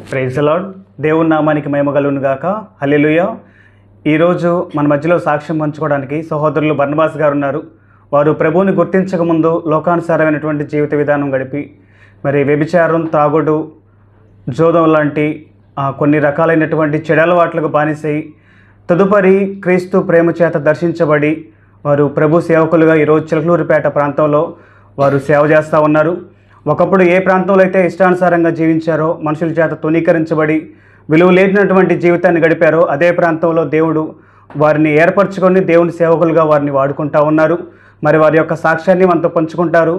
Praise the lord. దేవుని నామానికి మహిమ కలుగును గాక. హల్లెలూయా. ఈరోజు మన మధ్యలో సాక్ష్యం పంచుకోవడానికి సహోదరులు బర్నబాస్ గారు ఉన్నారు. వారు ప్రభువుని గుర్తించకముందు లోకానుసారమైనటువంటి జీవిత విధానం గడిపి మరి వ్యభిచారం, తాగుడు, జోదం లాంటి కొన్ని రకాలైనటువంటి చెడలవాట్లకు బానిసై తదుపరి క్రీస్తు ప్రేమ చేత దర్శించబడి వారు ప్రభు సేవకులుగా ఈరోజు చిలకలూరిపేట ప్రాంతంలో వారు సేవ చేస్తూ ఉన్నారు. ఒకప్పుడు ఏ ప్రాంతంలో అయితే ఇష్టానుసారంగా జీవించారో, మనుషుల చేత తునీకరించబడి విలువ లేనటువంటి జీవితాన్ని గడిపారో, అదే ప్రాంతంలో దేవుడు వారిని ఏర్పరచుకొని దేవుని సేవకులుగా వారిని వాడుకుంటూ ఉన్నారు. మరి వారి యొక్క సాక్ష్యాన్ని మనతో పంచుకుంటారు.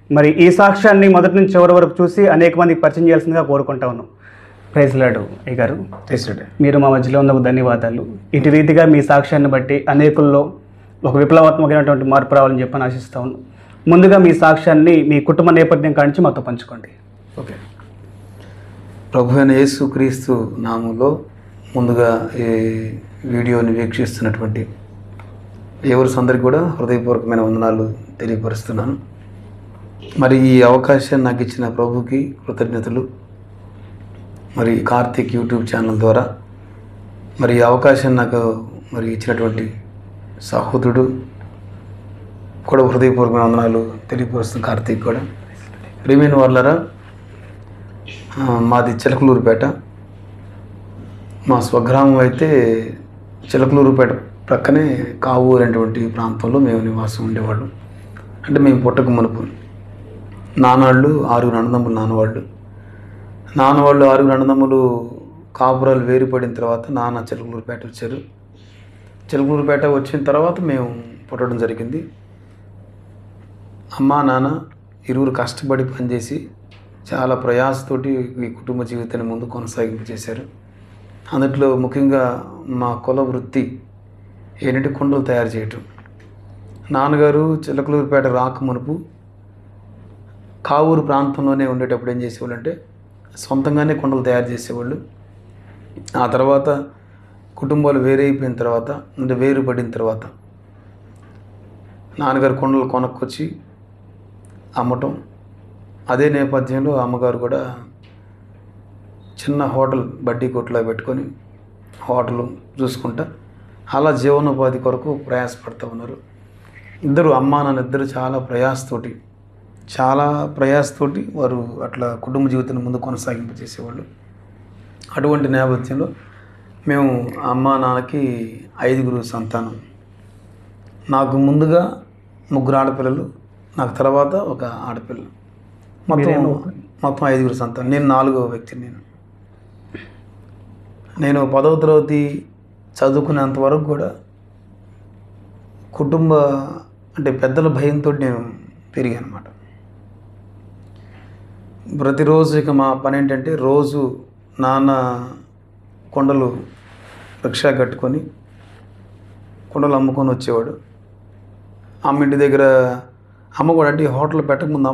మరి ఈ సాక్ష్యాన్ని మొదటి నుంచి చివరి వరకు చూసి అనేక మందికి పరిచయం చేయాల్సిందిగా కోరుకుంటా ఉన్నాం. ప్రైజ్ లార్డ్ అయ్య గారు. మీరు మా మధ్యలో ఉన్నందుకు ధన్యవాదాలు. ఇటు రీతిగా మీ సాక్ష్యాన్ని బట్టి అనేకుల్లో ఒక విప్లవాత్మకమైనటువంటి మార్పు రావాలని చెప్పని ఆశిస్తా ఉన్నాం. ముందుగా మీ సాక్ష్యాన్ని మీ కుటుంబ నేపథ్యం కాంచి మాతో పంచుకోండి. ఓకే. ప్రభు అయిన యేసుక్రీస్తు నామంలో ముందుగా ఈ వీడియోని వీక్షిస్తున్నటువంటి ఎవరి అందరికీ కూడా హృదయపూర్వకమైన వందనాలు తెలియపరుస్తున్నాను. మరి ఈ అవకాశాన్ని నాకు ఇచ్చిన ప్రభుకి కృతజ్ఞతలు. మరి కార్తీక్ యూట్యూబ్ ఛానల్ ద్వారా మరి ఈ అవకాశాన్ని నాకు మరి ఇచ్చినటువంటి సహోదరుడు కూడా హృదయపూర్వకమైన వందనాలు తెలియపరుస్తుంది. కార్తీక్ కూడా. ప్రియమైన వాళ్ళరా, మాది చిలకలూరిపేట. మా స్వగ్రామం అయితే చిలకలూరిపేట ప్రక్కనే కావూరు అనేటువంటి ప్రాంతంలో మేము నివాసం ఉండేవాళ్ళం. అంటే మేము పుట్టక మునుపు నాన్నవాళ్ళు 6 అన్నదమ్ములు. నాన్నవాళ్ళు 6 అన్నదమ్ములు కాపురాలు వేరుపడిన తర్వాత నాన్న చిలకలూరిపేట వచ్చారు. చిలకలూరిపేట వచ్చిన తర్వాత మేము పుట్టడం జరిగింది. అమ్మ నాన్న ఇరువురు కష్టపడి పనిచేసి చాలా ప్రయాసతోటి ఈ కుటుంబ జీవితాన్ని ముందు కొనసాగింపు చేశారు. అందులో ముఖ్యంగా మా కుల వృత్తి ఏంటంటే కుండలు తయారు చేయటం. నాన్నగారు చిలకలూరిపేట రాకమునుపు కావూరు ప్రాంతంలోనే ఉండేటప్పుడు ఏం చేసేవాళ్ళు అంటే సొంతంగానే కుండలు తయారు చేసేవాళ్ళు. ఆ తర్వాత కుటుంబాలు వేరైపోయిన తర్వాత, అంటే వేరుపడిన తర్వాత నాన్నగారు కుండలు కొనుక్కొచ్చి అమ్మటం. అదే నేపథ్యంలో అమ్మగారు కూడా చిన్న హోటల్ బడ్డీ కొట్టులో పెట్టుకొని హోటల్ చూసుకుంటా అలా జీవనోపాధి కొరకు ప్రయాసపడుతూ ఉన్నారు. ఇద్దరు అమ్మా నాన్న ఇద్దరు చాలా ప్రయాసతోటి వారు అట్లా కుటుంబ జీవితాన్ని ముందు కొనసాగింపు చేసేవాళ్ళు. అటువంటి నేపథ్యంలో మేము అమ్మా నాన్నకి 5 సంతానం. నాకు ముందుగా 3 ఆడపిల్లలు, నాకు తర్వాత ఒక ఆడపిల్ల. మొత్తం 5 సంతానం. నేను 4వ వ్యక్తిని. నేను 10వ తరగతి చదువుకునేంత వరకు కూడా అంటే పెద్దల భయంతో నేను పెరిగాను అన్నమాట. ప్రతిరోజు ఇక మా పని ఏంటంటే రోజు నాన్న కొండలు రిక్షా కట్టుకొని కొండలు అమ్ముకొని వచ్చేవాడు. అమ్మ ఇంటి దగ్గర అమ్మ కూడా, అంటే హోటల్ పెట్టకముందు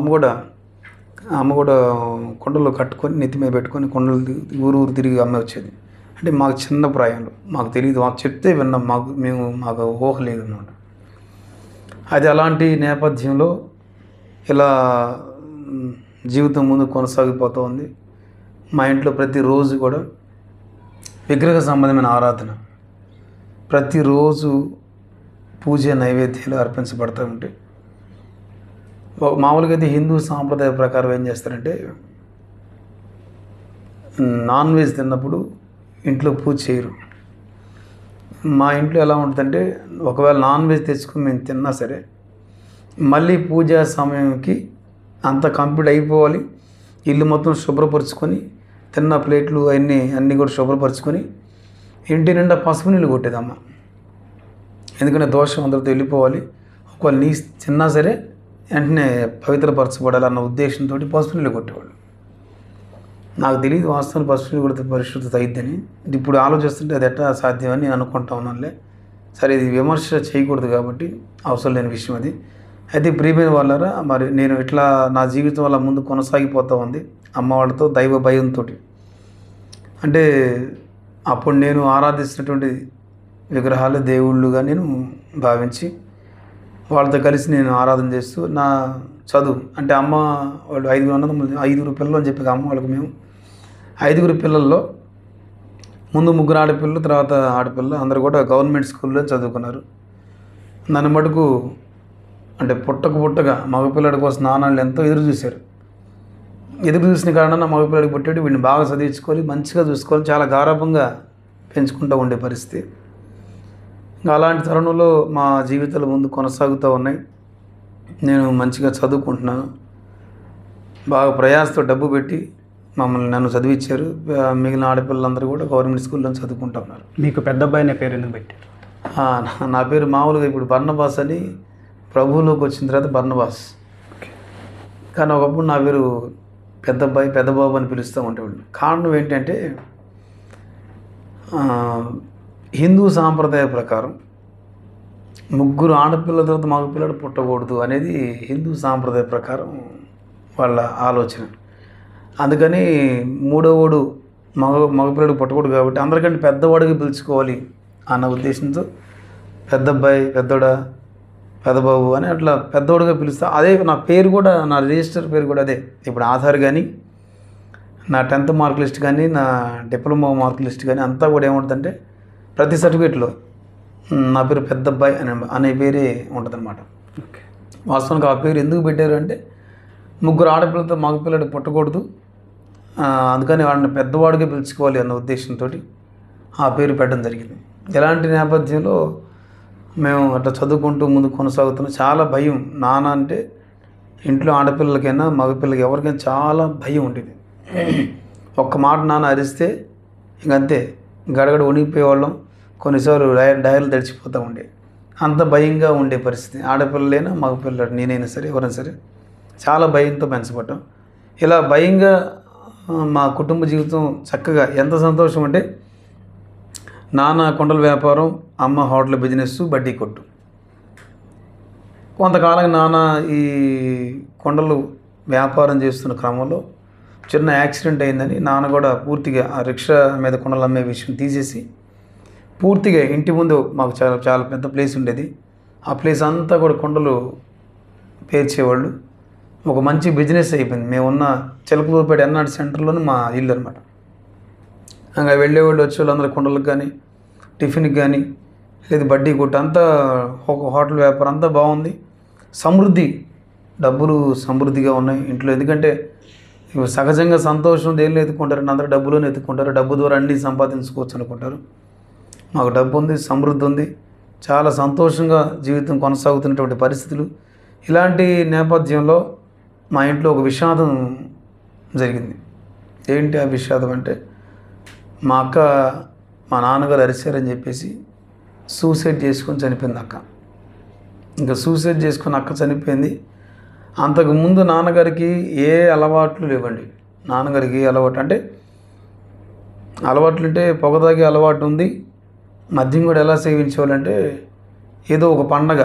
అమ్మ కూడా కొండలు కట్టుకొని నెత్తి మీద పెట్టుకొని కొండలు ఊరు తిరిగి అమ్మ వచ్చేది. అంటే మాకు చిన్న ప్రాయంలో మాకు తెలియదు, మాకు చెప్తే విన్నాం, మాకు ఊహ లేదన్నమాట. అది అలాంటి నేపథ్యంలో ఇలా జీవితం ముందు కొనసాగిపోతూ ఉంది. మా ఇంట్లో ప్రతిరోజు కూడా విగ్రహ సంబంధమైన ఆరాధన, ప్రతిరోజు పూజ నైవేద్యాలు అర్పించబడుతూ ఉంటాయి. మామూలుగా అయితే హిందూ సాంప్రదాయ ప్రకారం ఏం చేస్తారంటే నాన్ వెజ్ తిన్నప్పుడు ఇంట్లో పూజ చేయరు. మా ఇంట్లో ఎలా ఉంటుందంటే ఒకవేళ నాన్ వెజ్ తెచ్చుకుని మేము తిన్నా సరే మళ్ళీ పూజా సమయంకి అంత కంప్లీట్ అయిపోవాలి. ఇల్లు మొత్తం శుభ్రపరుచుకొని తిన్న ప్లేట్లు అన్నీ కూడా శుభ్రపరుచుకొని ఇంటి నిండా పసుపు నీళ్ళు కొట్టేదమ్మ. ఎందుకంటే దోషం అందరితో వెళ్ళిపోవాలి. ఒకవేళ నీ తిన్నా సరే వెంటనే పవిత్రపరచబడాలి అన్న ఉద్దేశంతో పసుపు నీళ్ళు కొట్టేవాళ్ళు. నాకు తెలియదు వాస్తవాన్ని పసుపు నీళ్ళు కొడితే పరిశుద్ధత అయిద్దని. ఇప్పుడు ఆలోచిస్తుంటే అది ఎట్లా సాధ్యమని నేను అనుకుంటా ఉన్నానులే. సరే, ఇది విమర్శ చేయకూడదు కాబట్టి అవసరం లేని విషయం అది. అయితే ప్రియమైన వాళ్ళరా, మరి నేను ఇట్లా నా జీవితం వల్ల ముందు కొనసాగిపోతూ ఉంది అమ్మ వాళ్ళతో దైవ భయంతో. అంటే అప్పుడు నేను ఆరాధిస్తున్నటువంటి విగ్రహాలు దేవుళ్ళుగా నేను భావించి వాళ్ళతో కలిసి నేను ఆరాధన చేస్తూ నా చదువు, అంటే అమ్మ వాళ్ళు 5 పిల్లలు అని చెప్పి అమ్మ వాళ్ళకి మేము 5 పిల్లల్లో ముందు 3 ఆడపిల్లలు, తర్వాత ఆడపిల్లలు అందరూ కూడా గవర్నమెంట్ స్కూల్లో చదువుకున్నారు. నన్ను మటుకు అంటే పుట్టగా మగపిల్లడి కోసం నాన్నలు ఎంతో ఎదురు చూశారు. ఎదురు చూసిన కారణాన మగపిల్లడికి పుట్టాడు, వీడిని బాగా చదివించుకోవాలి, మంచిగా చూసుకోవాలి, చాలా గారాబంగా పెంచుకుంటూ ఉండే పరిస్థితి. ఇంకా అలాంటి తరుణంలో మా జీవితాలు ముందు కొనసాగుతూ ఉన్నాయి. నేను మంచిగా చదువుకుంటున్నాను. బాగా ప్రయాసతో డబ్బు పెట్టి నన్ను చదివించారు. మిగిలిన ఆడపిల్లలందరూ కూడా గవర్నమెంట్ స్కూల్లో చదువుకుంటూ ఉన్నారు. మీకు పెద్ద అబ్బాయి అనే పేరు ఎందుకు పెట్టారు? నా పేరు మామూలుగా ఇప్పుడు బర్నబాస్ అని, ప్రభువులోకి వచ్చిన తర్వాత బర్నబాస్. కానీ ఒకప్పుడు నా పేరు పెద్ద అబ్బాయి, పెద్ద బాబు అని పిలుస్తూ ఉండేవాళ్ళు. కారణం ఏంటంటే హిందూ సాంప్రదాయ ప్రకారం 3 ఆడపిల్లల తర్వాత మగపిల్లడు పుట్టకూడదు అనేది హిందూ సాంప్రదాయ ప్రకారం వాళ్ళ ఆలోచన. అందుకని 3వ మగపిల్లడికి పుట్టకూడదు కాబట్టి అందరికంటే పెద్దవాడికి పిలుచుకోవాలి అన్న ఉద్దేశంతో పెద్ద అబ్బాయి, పెద్దబాబు అని అట్లా పెద్దవాడిగా పిలుస్తా. అదే నా పేరు కూడా, నా రిజిస్టర్ పేరు కూడా అదే. ఇప్పుడు ఆధార్ కానీ, నా 10th మార్క్ లిస్ట్ కానీ, నా డిప్లొమా మార్క్ లిస్ట్ కానీ అంతా కూడా ఏముంటుందంటే ప్రతి సర్టిఫికేట్లో నా పేరు పెద్ద అబ్బాయి అనే పేరే ఉంటుందన్నమాట. వాస్తవానికి ఆ పేరు ఎందుకు పెట్టారు అంటే 3 ఆడపిల్లలతో మగపిల్లడు పుట్టకూడదు, అందుకని వాడిని పెద్దవాడిగా పిలుచుకోవాలి అన్న ఉద్దేశంతో ఆ పేరు పెట్టడం జరిగింది. ఇలాంటి నేపథ్యంలో మేము అట్లా చదువుకుంటూ ముందు కొనసాగుతున్నాం. చాలా భయం. నాన్న అంటే ఇంట్లో ఆడపిల్లలకైనా మగపిల్లలకి ఎవరికైనా చాలా భయం ఉండేది. ఒక్క మాట నాన్న అరిస్తే ఇంకంతే గడగడ వణిగిపోయేవాళ్ళం. కొన్నిసార్లు డైర్లు తడిచిపోతూ ఉండే, అంత భయంగా ఉండే పరిస్థితి. ఆడపిల్లలైనా మగపిల్లలు నేనైనా సరే ఎవరైనా సరే చాలా భయంతో పెంచబడ్డాం. ఇలా భయంగా మా కుటుంబ జీవితం చక్కగా ఎంత సంతోషం అంటే నాన్న కొండల వ్యాపారం, అమ్మ హోటల్ బిజినెస్, బడ్డీ కొట్టు. కొంతకాలం నాన్న ఈ కొండలు వ్యాపారం చేస్తున్న క్రమంలో చిన్న యాక్సిడెంట్ అయిందని నాన్న కూడా పూర్తిగా ఆ రిక్షా మీద కొండలు అమ్మే విషయం తీసేసి పూర్తిగా ఇంటి ముందు మాకు చాలా చాలా పెద్ద ప్లేస్ ఉండేది. ఆ ప్లేస్ అంతా కూడా కొండలు పేర్చేవాళ్ళు. ఒక మంచి బిజినెస్ అయిపోయింది. మేమున్న చిలకలూరుపేట ఎన్ఆర్ సెంటర్లోనే మా ఇల్లు అనమాట. ఇంకా వెళ్ళేవాళ్ళు వచ్చేవాళ్ళు అందరూ కొండలకు కానీ, టిఫిన్కి కానీ, లేదు బడ్డీ కొట్టు అంతా, ఒక హోటల్ వ్యాపారం అంతా బాగుంది. సమృద్ధి, డబ్బులు సమృద్ధిగా ఉన్నాయి ఇంట్లో. ఎందుకంటే సహజంగా సంతోషం దేనిలో ఎత్తుకుంటారు, అందరూ డబ్బులోనే ఎత్తుకుంటారు. డబ్బు ద్వారా అన్నీ సంపాదించుకోవచ్చు అనుకుంటారు. మాకు డబ్బు ఉంది, సమృద్ధి ఉంది, చాలా సంతోషంగా జీవితం కొనసాగుతున్నటువంటి పరిస్థితులు. ఇలాంటి నేపథ్యంలో మా ఇంట్లో ఒక విషాదం జరిగింది. ఏంటి ఆ విషాదం అంటే మా అక్క మా నాన్నగారు అరిశారని చెప్పేసి సూసైడ్ చేసుకొని చనిపోయింది అక్క. ఇంకా సూసైడ్ చేసుకుని అక్క చనిపోయింది. అంతకుముందు నాన్నగారికి ఏ అలవాట్లు లేవండి. నాన్నగారికి ఏ అలవాటు అంటే పొగ తాగే అలవాటు ఉంది. మద్యం కూడా ఎలా సేవించేవాళ్ళంటే ఏదో ఒక పండగ,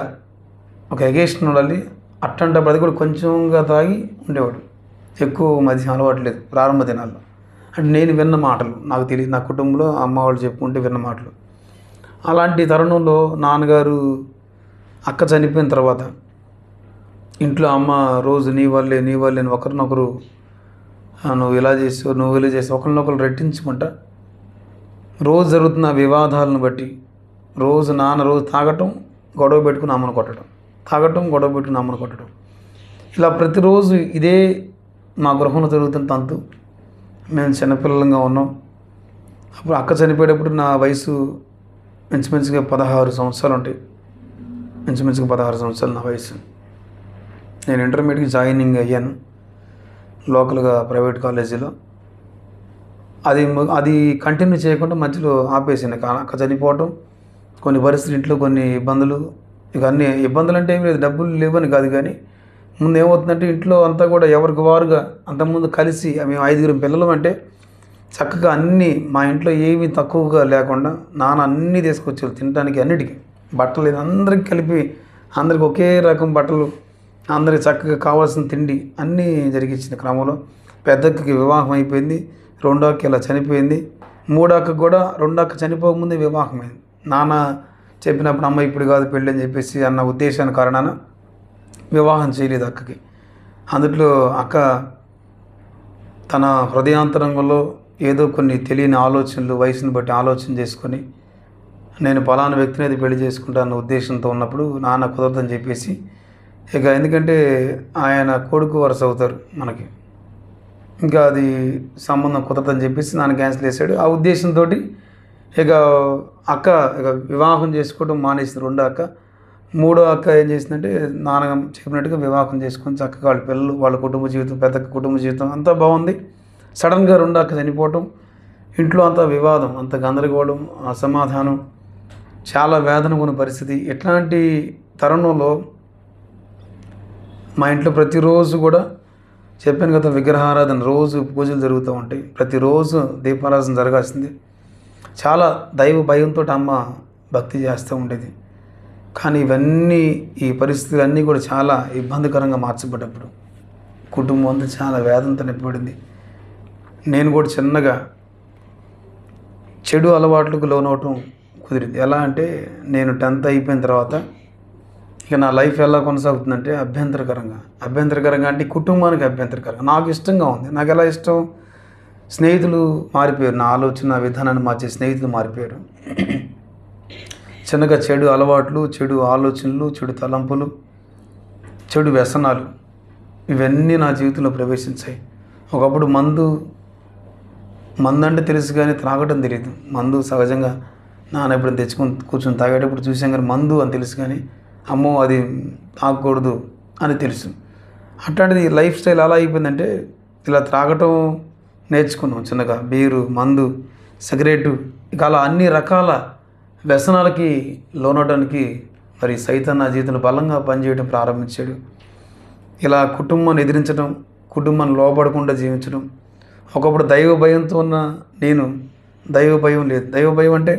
ఒక ఎగేషన్ ఉండాలి, అట్టంటప్పుడు అది కూడా కొంచెంగా తాగి ఉండేవాడు. ఎక్కువ మద్యం అలవాటు లేదు ప్రారంభ దినాల్లో. అంటే నేను విన్న మాటలు, నాకు తెలియదు, నా కుటుంబంలో అమ్మ వాళ్ళు చెప్పుకుంటే విన్న మాటలు. అలాంటి తరుణంలో నాన్నగారు అక్క చనిపోయిన తర్వాత ఇంట్లో అమ్మ రోజు నీ వల్లే అని ఒకరినొకరు నువ్వు ఇలా చేసావు, నువ్వు ఇలా చేసావు, ఒకరినొకరు రెట్టించుకుంటా రోజు జరుగుతున్న వివాదాలను బట్టి నాన్న రోజు తాగటం, గొడవ పెట్టుకుని అమ్మను కొట్టడం, తాగటం, గొడవ పెట్టుకుని అమ్మను కొట్టడం. ఇలా ప్రతిరోజు ఇదే మా గృహంలో జరుగుతున్న తంతు. మేము చిన్నపిల్లలంగా ఉన్నాం. అప్పుడు అక్క చనిపోయేటప్పుడు నా వయసు ఇంచుమించుగా 16 సంవత్సరాలు ఉంటాయి. ఇంచుమించుగా 16 సంవత్సరాలు నా వయసు. నేను ఇంటర్మీడియట్కి జాయినింగ్ అయ్యాను లోకల్గా ప్రైవేట్ కాలేజీలో. అది కంటిన్యూ చేయకుండా మధ్యలో ఆపేసాను. అక్క చనిపోవటం, కొన్ని పరిస్థితులు, ఇంట్లో కొన్ని ఇబ్బందులు. ఇక అన్ని ఇబ్బందులు అంటే ఏం లేదు, డబ్బులు లేవని కాదు, కానీ ముందు ఏమవుతుందంటే ఇంట్లో అంతా కూడా ఎవరికి వారుగా అంతకుముందు కలిసి మేము 5 పిల్లలు అంటే చక్కగా అన్నీ మా ఇంట్లో ఏమీ తక్కువగా లేకుండా నాన్న అన్నీ తీసుకొచ్చేవాళ్ళు తినడానికి, అన్నిటికీ. బట్టలు అందరికి కలిపి అందరికి ఒకే రకం బట్టలు, అందరికి చక్కగా కావాల్సిన తిండి అన్నీ జరిగించిన క్రమంలో పెద్దక్కకి వివాహం అయిపోయింది. 2వ అక్క ఇలా చనిపోయింది. 3వ అక్క కూడా 2వ అక్క చనిపోకముందే వివాహమైంది. నాన్న చెప్పినప్పుడు అమ్మ ఇప్పుడు కాదు పెళ్ళి అని చెప్పేసి అన్న ఉద్దేశాన్ని కారణాన వివాహం చేయలేదు అక్కకి. అందుట్లో అక్క తన హృదయాంతరంగంలో ఏదో కొన్ని తెలియని ఆలోచనలు, వయసుని బట్టి ఆలోచన చేసుకొని నేను పలానా వ్యక్తిని అయితే పెళ్లి చేసుకుంటాను ఉద్దేశంతో ఉన్నప్పుడు నాన్న కుదరదని చెప్పేసి, ఇక ఎందుకంటే ఆయన కొడుకు వరుస అవుతారు మనకి, ఇంకా అది సంబంధం కుదరదని చెప్పేసి నాన్న క్యాన్సిల్ చేశాడు. ఆ ఉద్దేశంతో ఇక అక్క ఇక వివాహం చేసుకోవడం మానేసింది. రెండో అక్క. మూడో అక్క ఏం చేసిందంటే నాన్న చెప్పినట్టుగా వివాహం చేసుకొని చక్కగా వాళ్ళ పిల్లలు, వాళ్ళ కుటుంబ జీవితం, పెద్ద కుటుంబ జీవితం అంతా బాగుంది. సడన్గా రెండో అక్క చనిపోవటం, ఇంట్లో అంతా వివాదం, అంత గందరగోళం, అసమాధానం, చాలా వేదన ఉన్న పరిస్థితి. ఇట్లాంటి తరుణంలో మా ఇంట్లో ప్రతిరోజు కూడా చెప్పాను కదా, విగ్రహారాధన, రోజు పూజలు జరుగుతూ ఉంటాయి, ప్రతిరోజు దీపారాధన జరగాల్సింది. చాలా దైవ భయంతో అమ్మ భక్తి చేస్తూ ఉండేది. కానీ ఇవన్నీ, ఈ పరిస్థితులన్నీ కూడా చాలా ఇబ్బందికరంగా మార్చబడ్డప్పుడు కుటుంబం అంతా చాలా వేదనతో నింపబడింది. నేను కూడా చిన్నగా చెడు అలవాట్లకు లోనవటం కుదిరింది. ఎలా అంటే నేను 10th అయిపోయిన తర్వాత ఇక నా లైఫ్ ఎలా కొనసాగుతుందంటే అభ్యంతరకరంగా అంటే కుటుంబానికి అభ్యంతరకరంగా. నాకు ఇష్టంగా ఉంది. నాకు ఎలా ఇష్టం, స్నేహితులు మారిపోయారు, నా ఆలోచన విధానాన్ని మార్చే స్నేహితులు మారిపోయారు. చిన్నగా చెడు అలవాట్లు, చెడు ఆలోచనలు, చెడు తలంపులు, చెడు వ్యసనాలు ఇవన్నీ నా జీవితంలో ప్రవేశించాయి. ఒకప్పుడు మందు అంటే తెలుసు కానీ త్రాగటం తెలియదు. మందు సహజంగా నాన్న ఎప్పుడు తెచ్చుకొని కూర్చొని తాగేటప్పుడు చూసాం కానీ మందు అని తెలుసు కానీ అమ్మో అది తాగకూడదు అని తెలుసు. అట్లాంటిది లైఫ్ స్టైల్ ఎలా అయిపోయిందంటే ఇలా త్రాగటం నేర్చుకున్నాం చిన్నగా. బీరు, మందు, సిగరెటు, ఇక అలా అన్ని రకాల వ్యసనాలకి లోనవడానికి మరి సైతం నా జీవితంలో బలంగా పనిచేయడం ప్రారంభించాడు. ఇలా కుటుంబాన్ని ఎదిరించడం, కుటుంబాన్ని లోపడకుండా జీవించడం. ఒకప్పుడు దైవ భయంతో ఉన్న నేను దైవ భయం లేదు. దైవ భయం అంటే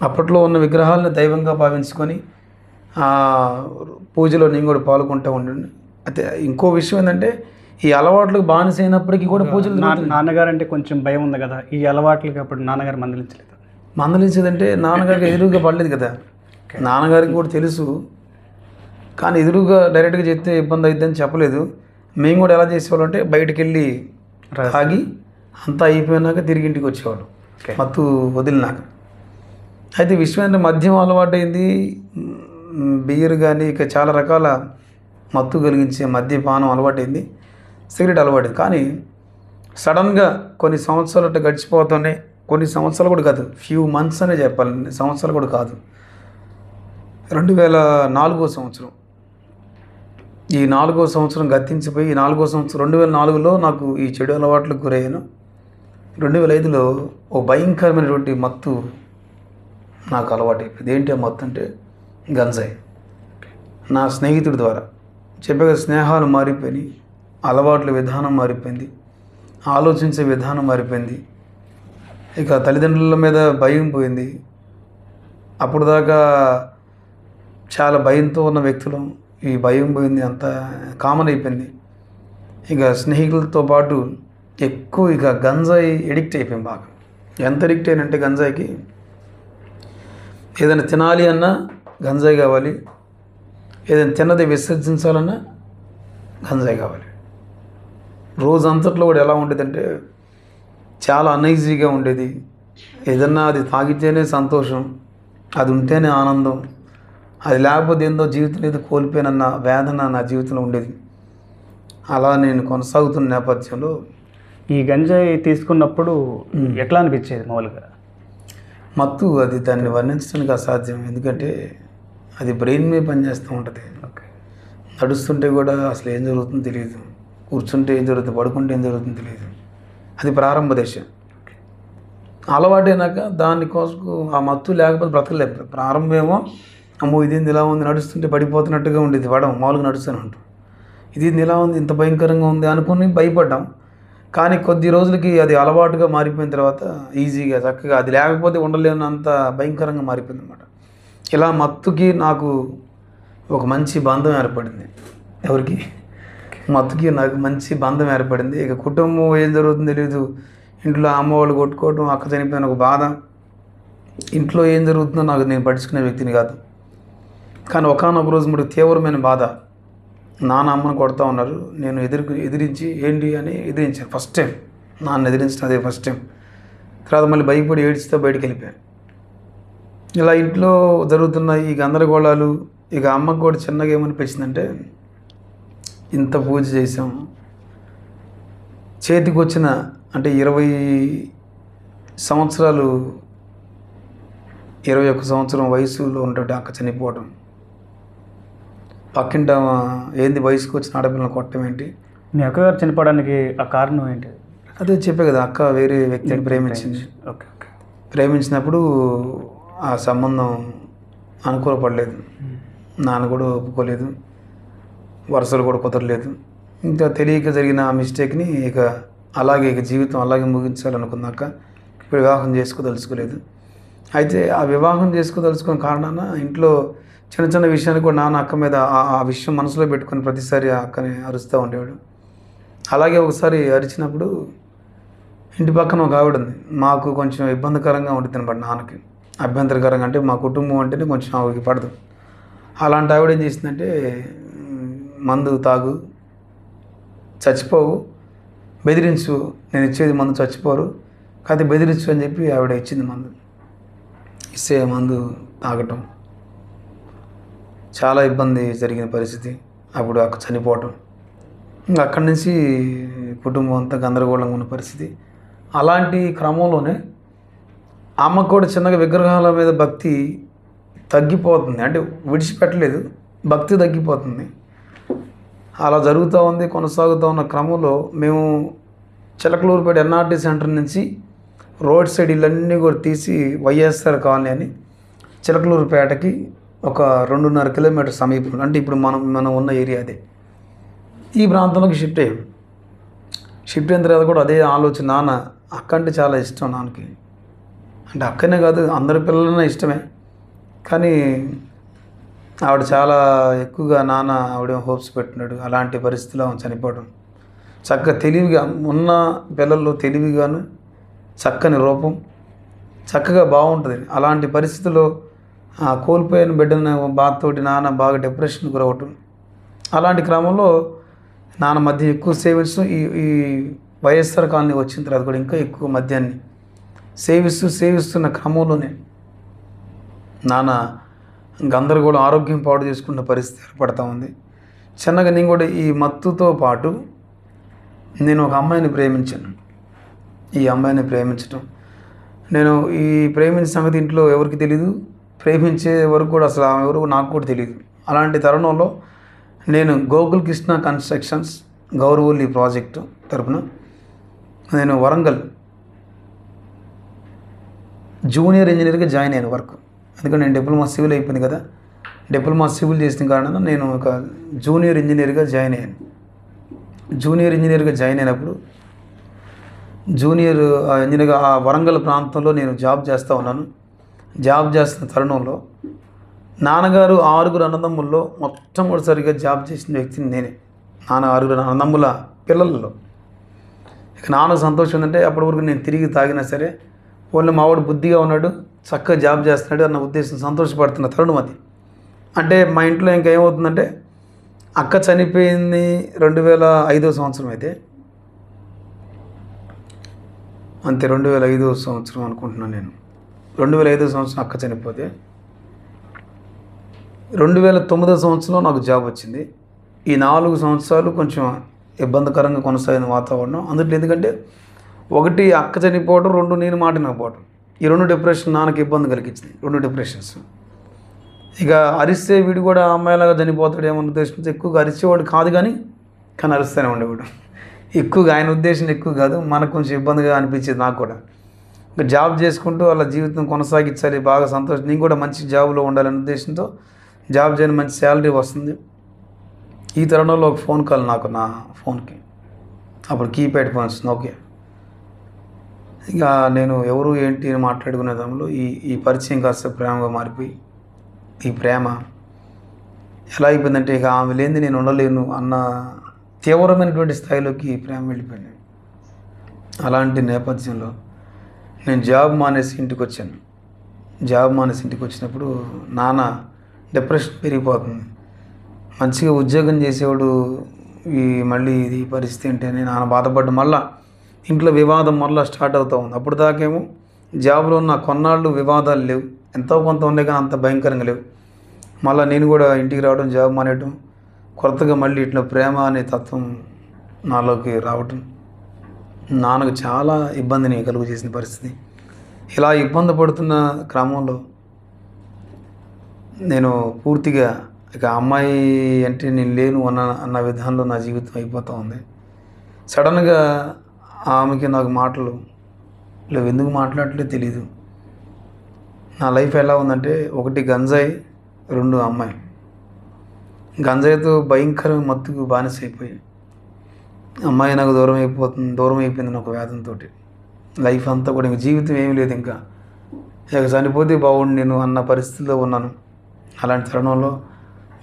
అప్పట్లో ఉన్న విగ్రహాలను దైవంగా భావించుకొని పూజలో నేను కూడా పాల్గొంటూ ఉండండి. అయితే ఇంకో విషయం ఏంటంటే ఈ అలవాట్లకు బానిస అయినప్పటికీ కూడా పూజలు నాన్నగారు అంటే కొంచెం భయం ఉంది కదా, ఈ అలవాట్లకి అప్పుడు నాన్నగారు మందలించేదంటే నాన్నగారికి ఎదురుగా పడలేదు కదా. నాన్నగారికి కూడా తెలుసు, కానీ ఎదురుగా డైరెక్ట్గా చెప్తే ఇబ్బంది అవుతుందని చెప్పలేదు. మేము కూడా ఎలా చేసేవాళ్ళం అంటే బయటికి వెళ్ళి తాగి అంతా అయిపోయినాక తిరిగి ఇంటికి వచ్చేవాడు, మత్తు వదిలినాక. అయితే విషయం అంటే మద్యం అలవాటైంది, బీర్ కానీ ఇక చాలా రకాల మత్తు కలిగించే మద్యపానం అలవాటైంది, సిగరెట్ అలవాటైంది. కానీ సడన్గా కొన్ని సంవత్సరాలు అట్లా గడిచిపోతున్నాయి. కొన్ని సంవత్సరాలు కూడా కాదు, ఫ్యూ మంత్స్ అనే చెప్పాలి, సంవత్సరాలు కూడా కాదు. 2004 సంవత్సరం, ఈ 4వ సంవత్సరం గతించిపోయి ఈ 4వ సంవత్సరం 2004లో నాకు ఈ చెడు అలవాట్లకు గురయ్యాను. 2005లో ఓ భయంకరమైనటువంటి మత్తు నాకు అలవాటు అయిపోయింది. ఏంటి ఆ మత్తు అంటే గంజాయి. నా స్నేహితుడి ద్వారా చెప్పగా స్నేహాలు మారిపోయినాయి, అలవాట్ల విధానం మారిపోయింది, ఆలోచించే విధానం మారిపోయింది. ఇక తల్లిదండ్రుల మీద భయం పోయింది. అప్పుడు దాకా చాలా భయంతో ఉన్న వ్యక్తులు, ఈ భయం పోయింది, అంత కామన్ అయిపోయింది. ఇక స్నేహితులతో పాటు ఎక్కువ ఇక గంజాయి ఎడిక్ట్ అయిపోయింది బాగా. ఎంత ఎడిక్ట్ అయినంటే గంజాయికి, ఏదైనా తినాలి అన్నా గంజాయి కావాలి, ఏదైనా తిన్నది విసర్జించాలన్నా గంజాయి కావాలి. రోజంతట్లో కూడా ఎలా ఉండేదంటే చాలా అన్ఈజీగా ఉండేది. ఏదన్నా అది తాగితేనే సంతోషం, అది ఉంటేనే ఆనందం, అది లేకపోతే ఏందో జీవితం ఏదో కోల్పోయినన్న వేదన నా జీవితంలో ఉండేది. అలా నేను కొనసాగుతున్న నేపథ్యంలో ఈ గంజాయి తీసుకున్నప్పుడు ఎట్లా అనిపించేది మామూలుగా? మత్తు, అది దాన్ని వర్ణించడానికి అసాధ్యం. ఎందుకంటే అది బ్రెయిన్ మీద పనిచేస్తూ ఉంటుంది. నడుస్తుంటే కూడా అసలు ఏం జరుగుతుందో తెలియదు, కూర్చుంటే ఏం జరుగుతుంది, పడుకుంటే ఏం జరుగుతుందో తెలియదు. అది ప్రారంభ దశ. అలవాటైనాక దానికోసం ఆ మత్తు లేకపోతే బ్రతకలేదు. ప్రారంభమేమో అమ్మో ఇదేంది ఇలా ఉంది, నడుస్తుంటే పడిపోతున్నట్టుగా ఉండేది, మామూలుగా నడుస్తూనే ఉంటాం, ఇదేంది ఇలా ఉంది, ఇంత భయంకరంగా ఉంది అనుకుని భయపడ్డాం. కానీ కొద్ది రోజులకి అది అలవాటుగా మారిపోయిన తర్వాత ఈజీగా చక్కగా అది లేకపోతే ఉండలేనంత భయంకరంగా మారిపోయింది అన్నమాట. ఇలా మత్తుకి నాకు ఒక మంచి బంధం ఏర్పడింది. ఎవరికి? మత్తుకి నాకు మంచి బంధం ఏర్పడింది. ఇక కుటుంబం ఏం జరుగుతుందో తెలియదు, ఇంట్లో అమ్మ వాళ్ళు కొట్టుకోవడం, అక్క చనిపోయిన ఒక బాధ, ఇంట్లో ఏం జరుగుతుందో నాకు నేను పట్టించుకునే వ్యక్తిని కాదు. కానీ ఒకానొక రోజు మనకు తీవ్రమైన బాధ, నాన్న అమ్మను కొడతా ఉన్నారు, నేను ఎదిరించి ఏంటి అని ఎదిరించాను. ఫస్ట్ టైం నాన్న ఎదిరించిన అదే ఫస్ట్ టైం. తర్వాత మళ్ళీ భయపడి ఏడ్చుతో బయటికి వెళ్ళిపోయాను. ఇలా ఇంట్లో జరుగుతున్న ఈ గందరగోళాలు, ఇక అమ్మకు కూడా చిన్నగా ఏమనిపించిందంటే, ఇంత పూజ చేసాం, చేతికి వచ్చిన అంటే 21 సంవత్సరం వయసులో ఉన్నటువంటి అక్క చనిపోవడం, పక్కింట ఏంది వయసుకు వచ్చిన ఆడపిల్లని కొట్టడం ఏంటి? మీ అక్కగారు చనిపోవడానికి ఆ కారణం ఏంటి? అదే చెప్పే కదా, అక్క వేరే వ్యక్తిని ప్రేమించింది. Okay okay. ప్రేమించినప్పుడు ఆ సంబంధం అనుకూలపడలేదు, నాన్న కూడా ఒప్పుకోలేదు, వరుసలు కూడా కుదరలేదు. ఇంకా తెలియక జరిగిన ఆ మిస్టేక్ని ఇక అలాగే ఇక జీవితం అలాగే ముగించాలనుకున్నాక ఇప్పుడు వివాహం చేసుకోదలుచుకోలేదు. అయితే ఆ వివాహం చేసుకోదలుచుకున్న కారణాన ఇంట్లో చిన్న చిన్న విషయాన్ని కూడా నాన్న అక్క మీద ఆ విషయం మనసులో పెట్టుకుని ప్రతిసారి ఆ అక్కని అరుస్తూ ఉండేవాడు. అలాగే ఒకసారి అరిచినప్పుడు ఇంటి పక్కన ఒక ఆవిడ ఉంది, మాకు కొంచెం ఇబ్బందికరంగా ఉంటుంది అనమాట నాన్నకి. అభ్యంతరకరంగా అంటే మా కుటుంబం అంటేనే కొంచెం ఆవిడకి పడదు. అలాంటి ఆవిడ ఏం చేసిందంటే, మందు తాగు చచ్చిపోవు, బెదిరించు, నేను ఇచ్చేది మందు చచ్చిపోరు, కాకపోతే బెదిరించు అని చెప్పి ఆవిడ ఇచ్చింది మందు. ఇస్తే మందు తాగటం, చాలా ఇబ్బంది జరిగిన పరిస్థితి. అప్పుడు అక్క చనిపోవటం, ఇంకా అక్కడి నుంచి కుటుంబం అంతా గందరగోళంగా ఉన్న పరిస్థితి. అలాంటి క్రమంలోనే అమ్మకు కూడా చిన్నగా విగ్రహాల మీద భక్తి తగ్గిపోతుంది, అంటే విడిచిపెట్టలేదు, భక్తి తగ్గిపోతుంది. అలా జరుగుతూ ఉంది, కొనసాగుతూ ఉన్న క్రమంలో మేము చిలకలూరుపేట ఎన్ఆర్టీ సెంటర్ నుంచి రోడ్ సైడ్ ఇళ్ళన్నీ కూడా తీసి వైఎస్ఆర్ కాలనీ అని చిలకలూరుపేటకి ఒక 2.5 కిలోమీటర్ సమీపంలో, అంటే ఇప్పుడు మనం ఉన్న ఏరియా అదే, ఈ ప్రాంతంలోకి షిఫ్ట్ అయ్యాం. షిఫ్ట్ అయిన తర్వాత కూడా అదే ఆలోచన. నాన్న అక్క అంటే చాలా ఇష్టం నాన్నకి, అంటే అక్కనే కాదు అందరి పిల్లలన్నా ఇష్టమే, కానీ ఆవిడ చాలా ఎక్కువగా నాన్న ఆవిడ హోప్స్ పెట్టినాడు. అలాంటి పరిస్థితిలో చనిపోవడం, చక్కగా తెలివిగా ఉన్న పిల్లల్లో తెలివిగాను చక్కని రూపం, చక్కగా బాగుంటుంది. అలాంటి పరిస్థితుల్లో కోల్పోయిన బిడ్డను బాధతోటి నాన్న బాగా డిప్రెషన్కి గురవటం. అలాంటి క్రమంలో నాన్న మధ్య ఎక్కువ సేవిస్తూ ఈ వైఎస్ఆర్ కాలనీ వచ్చిన తర్వాత కూడా ఇంకా ఎక్కువ మద్యాన్ని సేవిస్తున్న క్రమంలోనే నాన్న గందరగోళం, ఆరోగ్యం పాడు చేసుకున్న పరిస్థితి ఏర్పడతా ఉంది. చిన్నగా నేను కూడా ఈ మత్తుతో పాటు నేను ఒక అమ్మాయిని ప్రేమించాను. ఈ అమ్మాయిని ప్రేమించటం, నేను ఈ ప్రేమించిన సంగతి ఇంట్లో ఎవరికి తెలీదు, ప్రేమించే వరకు కూడా అసలు ఆమె ఎవరు నాకు కూడా తెలియదు. అలాంటి తరుణంలో నేను గోకుల్ కృష్ణ కన్స్ట్రక్షన్స్ గౌరవల్లి ప్రాజెక్టు తరపున నేను వరంగల్ జూనియర్ ఇంజనీర్గా జాయిన్ అయ్యాను వర్క్. ఎందుకంటే నేను డిప్లొమా సివిల్ అయిపోయింది కదా, డిప్లొమా సివిల్ చేసిన కారణంగా నేను ఒక జూనియర్ ఇంజనీర్గా జాయిన్ అయ్యాను. జూనియర్ ఇంజనీర్గా జాయిన్ అయినప్పుడు జూనియర్ ఇంజనీర్గా ఆ వరంగల్ ప్రాంతంలో నేను జాబ్ చేస్తూ ఉన్నాను. జాబ్ చేస్తున్న తరుణంలో నాన్నగారు 6 అన్నదమ్ముల్లో మొట్టమొదటిసారిగా జాబ్ చేసిన వ్యక్తిని నేనే. నాన్న 6 అన్నదమ్ముల పిల్లలలో ఇక నాన్నకు సంతోషం ఏంటంటే, అప్పటి వరకు నేను తిరిగి తాగినా సరే ఓన్లీ మావాడు బుద్ధిగా ఉన్నాడు, చక్కగా జాబ్ చేస్తున్నాడు అన్న ఉద్దేశం, సంతోషపడుతున్న తరుణం అది. అంటే మా ఇంట్లో ఇంకా ఏమవుతుందంటే, అక్క చనిపోయింది 2005 సంవత్సరం అయితే, అంతే 2005 సంవత్సరం అనుకుంటున్నాను నేను. 2005 సంవత్సరం అక్క చనిపోతే 2009 సంవత్సరంలో నాకు జాబ్ వచ్చింది. ఈ 4 సంవత్సరాలు కొంచెం ఇబ్బందికరంగా కొనసాగిన వాతావరణం. అందులో ఎందుకంటే, ఒకటి అక్క చనిపోవడం, 2 నేను మాట వినకపోవడం. ఈ 2 డిప్రెషన్ నాన్నకి ఇబ్బంది కలిగించింది, 2 డిప్రెషన్స్. ఇక అరిస్తే వీడు కూడా అమ్మాయిలాగా చనిపోతాడేమో ఉద్దేశంతో ఎక్కువగా అరిచేవాడు కాదు, కానీ అరుస్తూనే ఉండేవాడు. ఎక్కువగా ఆయన ఉద్దేశం ఎక్కువ కాదు, మనకు కొంచెం ఇబ్బందిగా అనిపించేది నాకు కూడా. ఇంకా జాబ్ చేసుకుంటూ అలా జీవితం కొనసాగించాలి, బాగా సంతోషం, నేను కూడా మంచి జాబ్లో ఉండాలనే ఉద్దేశంతో జాబ్ చేయని మంచి శాలరీ వస్తుంది. ఈ తరుణంలో ఒక ఫోన్ కాల్ నాకు, నా ఫోన్కి, అప్పుడు కీప్యాడ్ ఫోన్స్ నోకియా. ఇక నేను ఎవరు ఏంటి అని మాట్లాడుకునే దానిలో ఈ పరిచయం కాస్త ప్రేమగా మారిపోయి, ఈ ప్రేమ ఎలా అయిపోయిందంటే, ఇక ఆమె లేనిది నేను ఉండలేను అన్న తీవ్రమైనటువంటి స్థాయిలోకి ఈ ప్రేమ వెళ్ళిపోయింది. అలాంటి నేపథ్యంలో నేను జాబ్ మానేసి ఇంటికి వచ్చాను. జాబ్ మానేసి ఇంటికి వచ్చినప్పుడు నాన్న డిప్రెషన్ పెరిగిపోతుంది. మంచిగా ఉద్యోగం చేసేవాడు మళ్ళీ ఇది పరిస్థితి ఏంటి అని నాన్న బాధపడ్డం, మళ్ళీ ఇంట్లో వివాదం మళ్ళీ స్టార్ట్ అవుతూ ఉంది. అప్పుడు దాకేమో జాబ్లో ఉన్న కొన్నాళ్ళు వివాదాలు లేవు, ఎంతో కొంత ఉన్నాయి కానీ అంత భయంకరంగా లేవు. మళ్ళీ నేను కూడా ఇంటికి రావడం, జాబ్ మానేయటం, కొత్తగా మళ్ళీ ఇట్లా ప్రేమ అనే తత్వం నాలోకి రావటం నాన్నకు చాలా ఇబ్బందిని కలుగు చేసిన పరిస్థితి. ఇలా ఇబ్బంది పడుతున్న క్రమంలో నేను పూర్తిగా ఇక అమ్మాయి అంటే నేను లేను అన్న విధానంలో నా జీవితం అయిపోతూ ఉంది. సడన్గా ఆమెకి నాకు మాటలు లేవు, ఎందుకు మాట్లాడట్లేదు తెలీదు. నా లైఫ్ ఎలా ఉందంటే, ఒకటి గంజాయి, రెండు అమ్మాయి. గంజాయితో భయంకర మత్తుకు బానిస అయిపోయి, అమ్మాయి నాకు దూరం అయిపోయింది నాకు వేదంతో. లైఫ్ అంతా కూడా ఇంక జీవితం ఏమీ లేదు, ఇంకా ఇక చనిపోతే బాగుండు నేను అన్న పరిస్థితిలో ఉన్నాను. అలాంటి తరుణంలో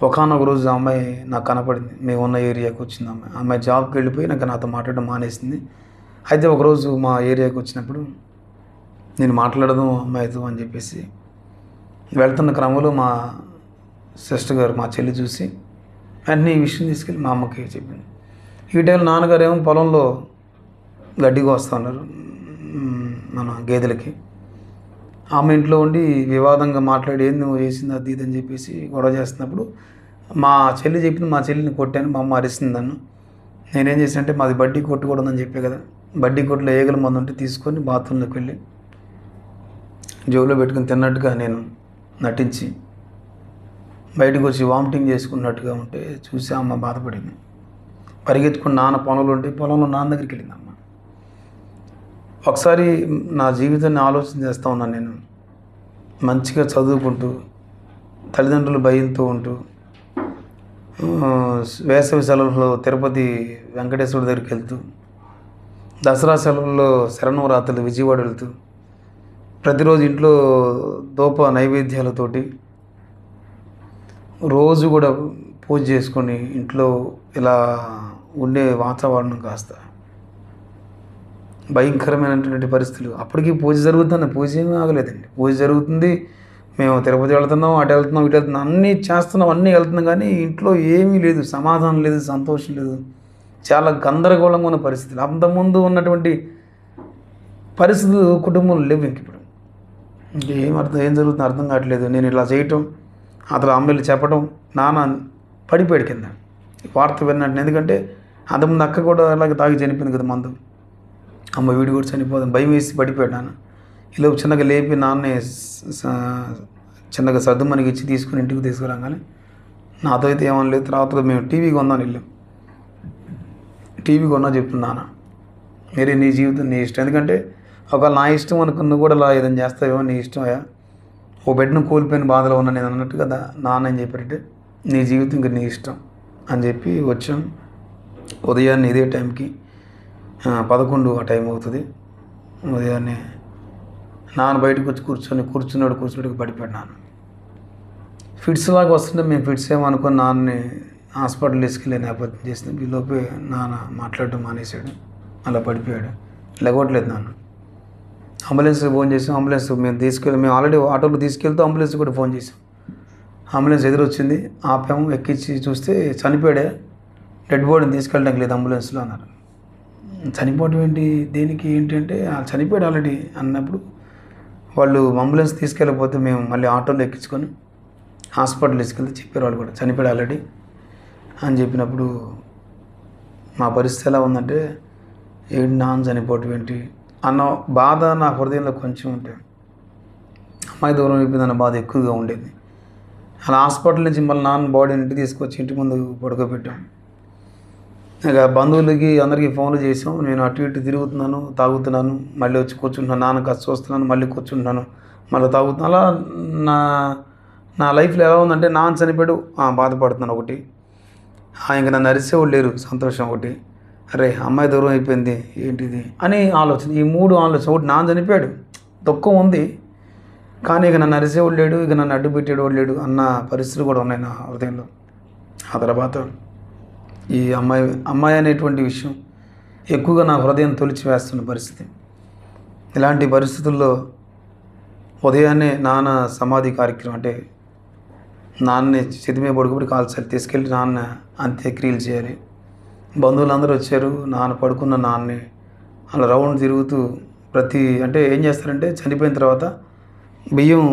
ఒకానొక రోజు ఆ అమ్మాయి నాకు కనపడింది. మేము ఉన్న ఏరియాకి వచ్చింది అమ్మాయి జాబ్కి వెళ్ళిపోయి నాతో మాట్లాడడం మానేసింది. అయితే ఒకరోజు మా ఏరియాకి వచ్చినప్పుడు నేను మాట్లాడదాం అమ్మాయితో అని చెప్పేసి వెళ్తున్న క్రమంలో మా సిస్టర్ గారు, మా చెల్లి చూసి వెంటనే ఈ విషయం తీసుకెళ్ళి మా అమ్మకి చెప్పింది. ఈ టైంలో నాన్నగారు ఏమో పొలంలో గడ్డిగా వస్తున్నారు మన గేదెలకి. ఆమె ఇంట్లో ఉండి వివాదంగా మాట్లాడి ఏంది నువ్వు చేసింది అది ఇది అని చెప్పేసి గొడవ చేస్తున్నప్పుడు మా చెల్లి చెప్పింది, మా చెల్లిని కొట్టాను, మా అమ్మ అరిసింది నన్ను. నేనేం చేశానంటే, మాది బడ్డీ కొట్టు కూడా ఉందని చెప్పే కదా, బడ్డీ కొట్టులో ఏగల మందు ఉంటే తీసుకొని బాత్రూంలోకి వెళ్ళి జోబులో పెట్టుకుని తిన్నట్టుగా నేను నటించి బయటకు వచ్చి వామిటింగ్ చేసుకున్నట్టుగా ఉంటే చూసి అమ్మ బాధపడింది. పరిగెత్తుకుని నాన్న పొలంలో ఉంటే పొలంలో నాన్న దగ్గరికి వెళ్ళింది అమ్మ. ఒకసారి నా జీవితాన్ని ఆలోచన చేస్తూ ఉన్నాను. నేను మంచిగా చదువుకుంటూ, తల్లిదండ్రులు భయంతో ఉంటూ, వేసవి సెలవుల్లో తిరుపతి వెంకటేశ్వర దగ్గరికి వెళ్తూ, దసరా సెలవుల్లో శరణవరాత్రులు విజయవాడ వెళ్తూ, ప్రతిరోజు ఇంట్లో దూప నైవేద్యాలతోటి రోజు కూడా పూజ చేసుకొని ఇంట్లో ఇలా ఉండే వాతావరణం కాస్త భయంకరమైనటువంటి పరిస్థితులు. అప్పటికి పూజ జరుగుతుంది, పూజ ఏమీ ఆగలేదండి. పూజ జరుగుతుంది, మేము తిరుపతి వెళ్తున్నాం, అటు వెళ్తున్నాం, ఇటు వెళ్తున్నాం, అన్నీ చేస్తున్నాం, అన్నీ వెళ్తున్నాం, కానీ ఇంట్లో ఏమీ లేదు, సమాధానం లేదు, సంతోషం లేదు. చాలా గందరగోళంగా ఉన్న పరిస్థితులు. అంతకుముందు ఉన్నటువంటి పరిస్థితులు కుటుంబంలో లేవు. ఇంక ఇప్పుడు ఏం జరుగుతుందో అర్థం కావట్లేదు. నేను ఇలా చేయటం, అతను అమ్మాయిలు చెప్పడం, నాన్న పడిపోయాడు కింద వార్త విన్నట్టు. ఎందుకంటే అంతకుముందు అక్క కూడా అలాగే తాగి చనిపోయింది కదా మందు. అమ్మ వీడి కూడా చనిపోదాం భయం వేసి పడిపోయాడు నాన్న. ఇలా చిన్నగా లేపి నాన్నే చిన్నగా సర్దుమనికి ఇచ్చి తీసుకుని ఇంటికి తీసుకురాగానే నాతో అయితే ఏమని లేదు. తర్వాత మేము టీవీ కొందాం వెళ్ళాం. టీవీ కొన్నా చెప్తుంది నాన్న, మీరే నీ జీవితం నీ ఇష్టం. ఎందుకంటే ఒకవేళ నా ఇష్టం అనుకున్న కూడా ఇలా ఏదైనా చేస్తావేమో, నీ ఇష్టం అయ్యా, ఓ బిడ్డను కోల్పోయిన బాధలో ఉన్నా నేను అన్నట్టు కదా నాన్న అని చెప్పారంటే, నీ జీవితం ఇంకా నీ ఇష్టం అని చెప్పి వచ్చాం. ఉదయాన్నే ఇదే టైంకి 11 ఆ టైం అవుతుంది. ఉదయాన్నే నాన్న బయటకు వచ్చి కూర్చున్నాడు పడిపోయాడు నాన్న. ఫిట్స్ లాగా వస్తుంటే మేము ఫిట్స్ ఏమనుకుని నాన్నని హాస్పిటల్ తీసుకెళ్ళి నేపథ్యం చేసినాం. ఈలోపే నాన్న మాట్లాడటం మానేశాడు, అలా పడిపోయాడు, లెగవట్లేదు నాన్న. అంబులెన్స్కి ఫోన్ చేసాం. అంబులెన్స్ మేము ఆల్రెడీ ఆటోలో తీసుకెళ్తూ అంబులెన్స్ కూడా ఫోన్ చేసాం. అంబులెన్స్ ఎదురొచ్చింది, ఆపాము, ఎక్కించి చూస్తే చనిపోయాడే, డెడ్ బాడీని తీసుకెళ్ళడానికి లేదు అంబులెన్స్లో అన్నారు. చనిపోవటం ఏంటి, దేనికి ఏంటి అంటే చనిపోయాడు ఆల్రెడీ అన్నప్పుడు వాళ్ళు అంబులెన్స్ తీసుకెళ్ళకపోతే మేము మళ్ళీ ఆటోలో ఎక్కించుకొని హాస్పిటల్ తీసుకెళ్తే చెప్పారు వాళ్ళు కూడా చనిపోయాడు ఆల్రెడీ అని చెప్పినప్పుడు మా పరిస్థితి ఎలా ఉందంటే, ఏంటి నాన్న చనిపోవటం ఏంటి అన్న బాధ నా హృదయంలో కొంచెం ఉంటే, అమ్మాయి దూరం అయిపోయిందన్న బాధ ఎక్కువగా ఉండేది. అలా హాస్పిటల్ నుంచి మళ్ళీ నాన్న బాడీని ఇంటికి తీసుకొచ్చి ఇంటి ముందు పడుకోబెట్టాం. ఇక బంధువులకి అందరికీ ఫోన్లు చేసాం. నేను అటు ఇటు తిరుగుతున్నాను, తాగుతున్నాను, మళ్ళీ వచ్చి కూర్చుంటున్నాను, నాన్న కాస్త చూస్తున్నాను, మళ్ళీ కూర్చుంటున్నాను, మళ్ళీ తాగుతున్నాను. అలా నా లైఫ్లో ఎలా ఉందంటే, నాన్న చనిపోయాడు బాధపడుతున్నాను ఒకటి, ఇంకా నన్ను అరిసేవాళ్ళు లేరు సంతోషం ఒకటి, అరే అమ్మాయి దూరం అయిపోయింది ఏంటిది అని ఆలోచన. ఈ 3 ఆలోచన. ఒకటి నాన్న చనిపోయాడు, దుఃఖం ఉంది, కానీ ఇక నన్ను అరిసేవాళ్ళు లేడు, ఇక నన్ను అడ్డు పెట్టేవాడు లేడు అన్న పరిస్థితులు కూడా ఉన్నాయి నా హృదయంలో. ఆ తర్వాత ఈ అమ్మాయి అనేటువంటి విషయం ఎక్కువగా నా హృదయం తొలిచివేస్తున్న పరిస్థితి. ఇలాంటి పరిస్థితుల్లో ఉదయాన్నే నాన్న సమాధి కార్యక్రమం, అంటే నాన్నని చేతి మీద పడుకోబెట్టి కాల్చాలి, తీసుకెళ్ళి నాన్న అంత్యక్రియలు చేయాలి. బంధువులందరూ వచ్చారు. నాన్న పడుకున్న నాన్నని అలా రౌండ్ తిరుగుతూ అంటే ఏం చేస్తారంటే చనిపోయిన తర్వాత బియ్యం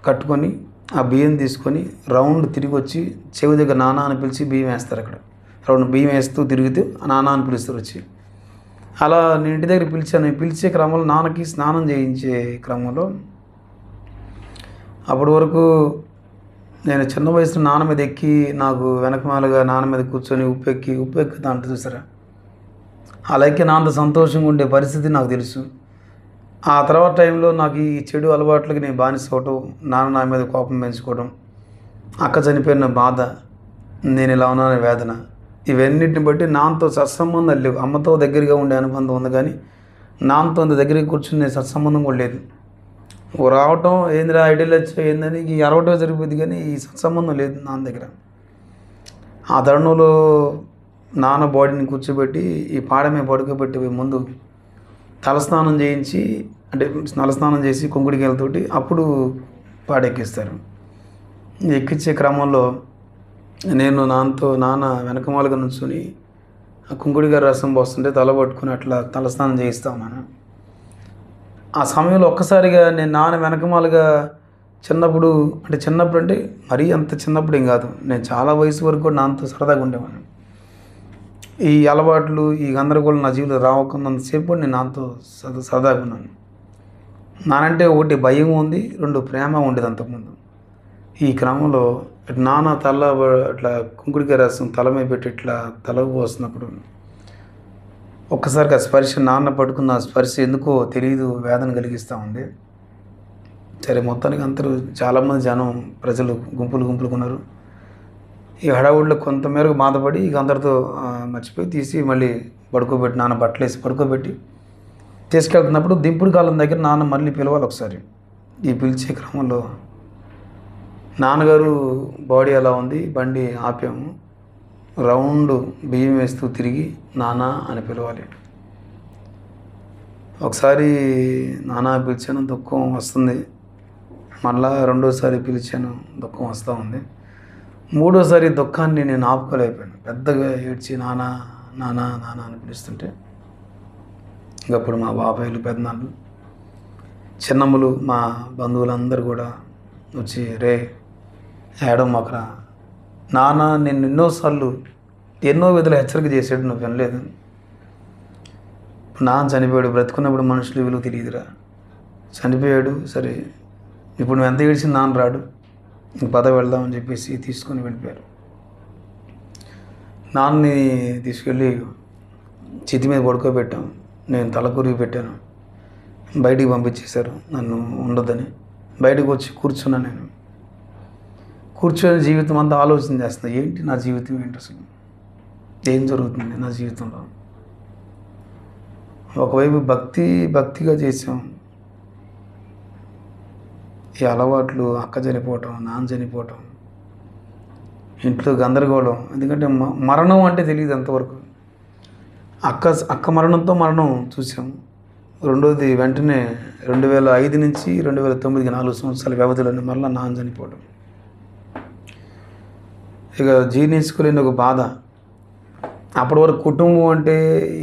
కట్టుకొని ఆ బియ్యం తీసుకొని రౌండ్ తిరిగి వచ్చి చెవి దగ్గర నాన్న అని పిలిచి బియ్యం వేస్తారు. అక్కడ రౌండ్ బియ్యం వేస్తూ తిరిగితే నాన్న అని పిలుస్తారు వచ్చి. అలా నేను ఇంటి దగ్గర పిలిచాను. పిలిచే క్రమంలో నాన్నకి స్నానం చేయించే క్రమంలో అప్పటి వరకు నేను చిన్న వయసులో నాన్న మీద ఎక్కి నాకు వెనకమాలుగా నాన్న మీద కూర్చొని ఉప్పు ఎక్కుతా అంటే చూసారా, అలా ఎక్కి నాన్న సంతోషంగా ఉండే పరిస్థితి నాకు తెలుసు. ఆ తర్వాత టైంలో నాకు ఈ చెడు అలవాట్లకి నేను బానిస అవటం, నాన్న నా మీద కోపం పెంచుకోవడం, అక్క చనిపోయిన బాధ, నేను ఇలా ఉన్నాననే వేదన, ఇవన్నిటిని బట్టి నాన్నతో సత్సంబంధాలు లేవు. అమ్మతో దగ్గరగా ఉండే అనుబంధం ఉంది కానీ నాన్నతో అంత దగ్గరికి కూర్చుని నేను సత్సంబంధం కూడా లేదు. రావటం ఏందిరా ఐడియాలు వచ్చాయి ఏందని ఈ అరవటం జరిగిపోద్ది కానీ ఈ సత్సంబంధం లేదు నాన్న దగ్గర. ఆ తరుణంలో నాన్న బాడీని కూర్చోబెట్టి ఈ పాడమే పడుకోబెట్టి ముందు తలస్నానం చేయించి, అంటే తలస్నానం చేసి కుంకుడికి వెళ్తోటి అప్పుడు పాడెక్కిస్తారు. ఎక్కించే క్రమంలో నేను నాన్న వెనకమాలుగా నుంచుని ఆ కుంకుడిగా రసం పోస్తుంటే తల పట్టుకుని అట్లా తలస్నానం చేయిస్తా ఉన్నాను. ఆ సమయంలో ఒక్కసారిగా నేను నాన్న వెనకమాలుగా చిన్నప్పుడు అంటే మరీ అంత చిన్నప్పుడు ఏం కాదు, నేను చాలా వయసు వరకు కూడా నాన్నతో సరదాగా ఉండేవాడిని. ఈ అలవాట్లు ఈ గందరగోళం నా జీవితంలో రావకున్నంతసేపు నేను నాన్నతో సరదాగా ఉన్నాను. నానంటే ఒకటి భయం ఉంది, రెండు ప్రేమ ఉండేది అంతకుముందు. ఈ క్రమంలో నాన్న తల అట్లా కుంకుడికాయ రసం తల మీద పెట్టి ఇట్లా తలకు పోస్తున్నప్పుడు ఒక్కసారికి ఆ స్పర్శ, నాన్న పట్టుకున్న ఆ స్పర్శ ఎందుకో తెలియదు వేదన కలిగిస్తూ ఉంది. సరే మొత్తానికి అందరూ చాలామంది ప్రజలు గుంపులు ఉన్నారు. ఈ హడావుడిలో కొంతమేరకు బాధపడి ఇక అందరితో మర్చిపోయి తీసి మళ్ళీ పడుకోబెట్టి నాన్న బట్టలేసి పడుకోబెట్టి తీసుకెళ్తున్నప్పుడు దింపుడు కాలం దగ్గర నాన్న మళ్ళీ పిలవాలి ఒకసారి. ఈ పిలిచే క్రమంలో నాన్నగారు బాడీ ఎలా ఉంది, బండి ఆపాము, రౌండ్ బియ్యం వేస్తూ తిరిగి నాన్న అని పిలవాలి. ఒకసారి నాన్న పిలిచాను, దుఃఖం వస్తుంది. మళ్ళా రెండోసారి పిలిచాను, దుఃఖం వస్తూ ఉంది. మూడోసారి దుఃఖాన్ని నేను ఆపుకోలేకపోయాను. పెద్దగా ఏడ్చి నాన్న నాన్న నాన్న అని పిలుస్తుంటే ఇంకప్పుడు మా బాబాయిలు, పెద్దనాళ్ళు, చిన్నమ్మలు, మా బంధువులందరూ కూడా వచ్చి రే ఏడం మాకురా, నాన్న నేను ఎన్నోసార్లు ఎన్నో విధాలు హెచ్చరిక చేసాడు, నువ్వు వినలేదు. నాన్న చనిపోయాడు, బ్రతుకున్నప్పుడు మనుషులు విలువ తెలియదురా, చనిపోయాడు సరే ఇప్పుడు నువ్వు ఎంత ఏడ్చింది నాన్న రాడు, ఇంక పద వెళ్దామని చెప్పేసి తీసుకొని వెళ్ళిపోయారు. నాన్నని తీసుకెళ్ళి చితి మీద పడుకోబెట్టాం. నేను తలకూరికి పెట్టాను. బయటికి పంపించేశారు నన్ను ఉండొద్దని. బయటకు వచ్చి కూర్చున్నాను. నేను కూర్చొని జీవితం అంతా ఆలోచన చేస్తున్నా, ఏంటి నా జీవితం ఏంటి, అసలు ఏం జరుగుతుంది నా జీవితంలో. ఒకవైపు భక్తిగా చేసాం, ఈ అలవాట్లు, అక్క చనిపోవటం, నాన్న చనిపోవటం, ఇంట్లో గందరగోళం. ఎందుకంటే మరణం అంటే తెలియదు అంతవరకు. అక్క మరణంతో మరణం చూసాం. రెండోది వెంటనే 2005 నుంచి 2009 4 సంవత్సరాల వ్యవధిలోనే మళ్ళీ నాన్న చనిపోవడం. ఇక జీర్ణించుకోలేని ఒక బాధ. అప్పటి వరకు కుటుంబం అంటే,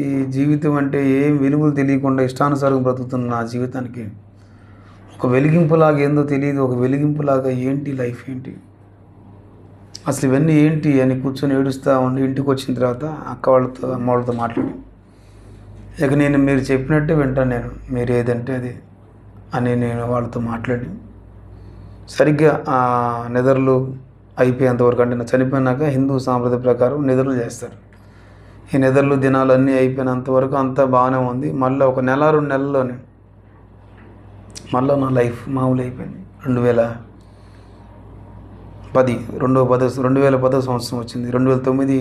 ఈ జీవితం అంటే ఏం విలువలు తెలియకుండా ఇష్టానుసారం బ్రతుకుతున్న నా జీవితానికి ఒక వెలిగింపులాగా ఏందో తెలియదు, ఒక వెలిగింపులాగా ఏంటి లైఫ్ ఏంటి, అసలు ఇవన్నీ ఏంటి అని కూర్చొని ఏడుస్తూ ఉండి ఇంటికి వచ్చిన తర్వాత అక్క వాళ్ళతో, అమ్మ వాళ్ళతో మాట్లాడి, ఇక నేను మీరు చెప్పినట్టే వింటాను, నేను మీరు ఏదంటే అది అని నేను వాళ్ళతో మాట్లాడి సరిగ్గా ఆ నిద్రలు అయిపోయేంతవరకు, అంటే నా చనిపోయినాక హిందూ సాంప్రదాయ ప్రకారం నిద్రలు చేస్తారు. ఈ నిద్రలు దినాలు అన్నీ అయిపోయినంతవరకు అంతా బాగానే ఉంది. మళ్ళీ ఒక నెల 2 నెలల్లోనే మళ్ళీ నా లైఫ్ మామూలు అయిపోయింది. 2010 సంవత్సరం వచ్చింది. 2009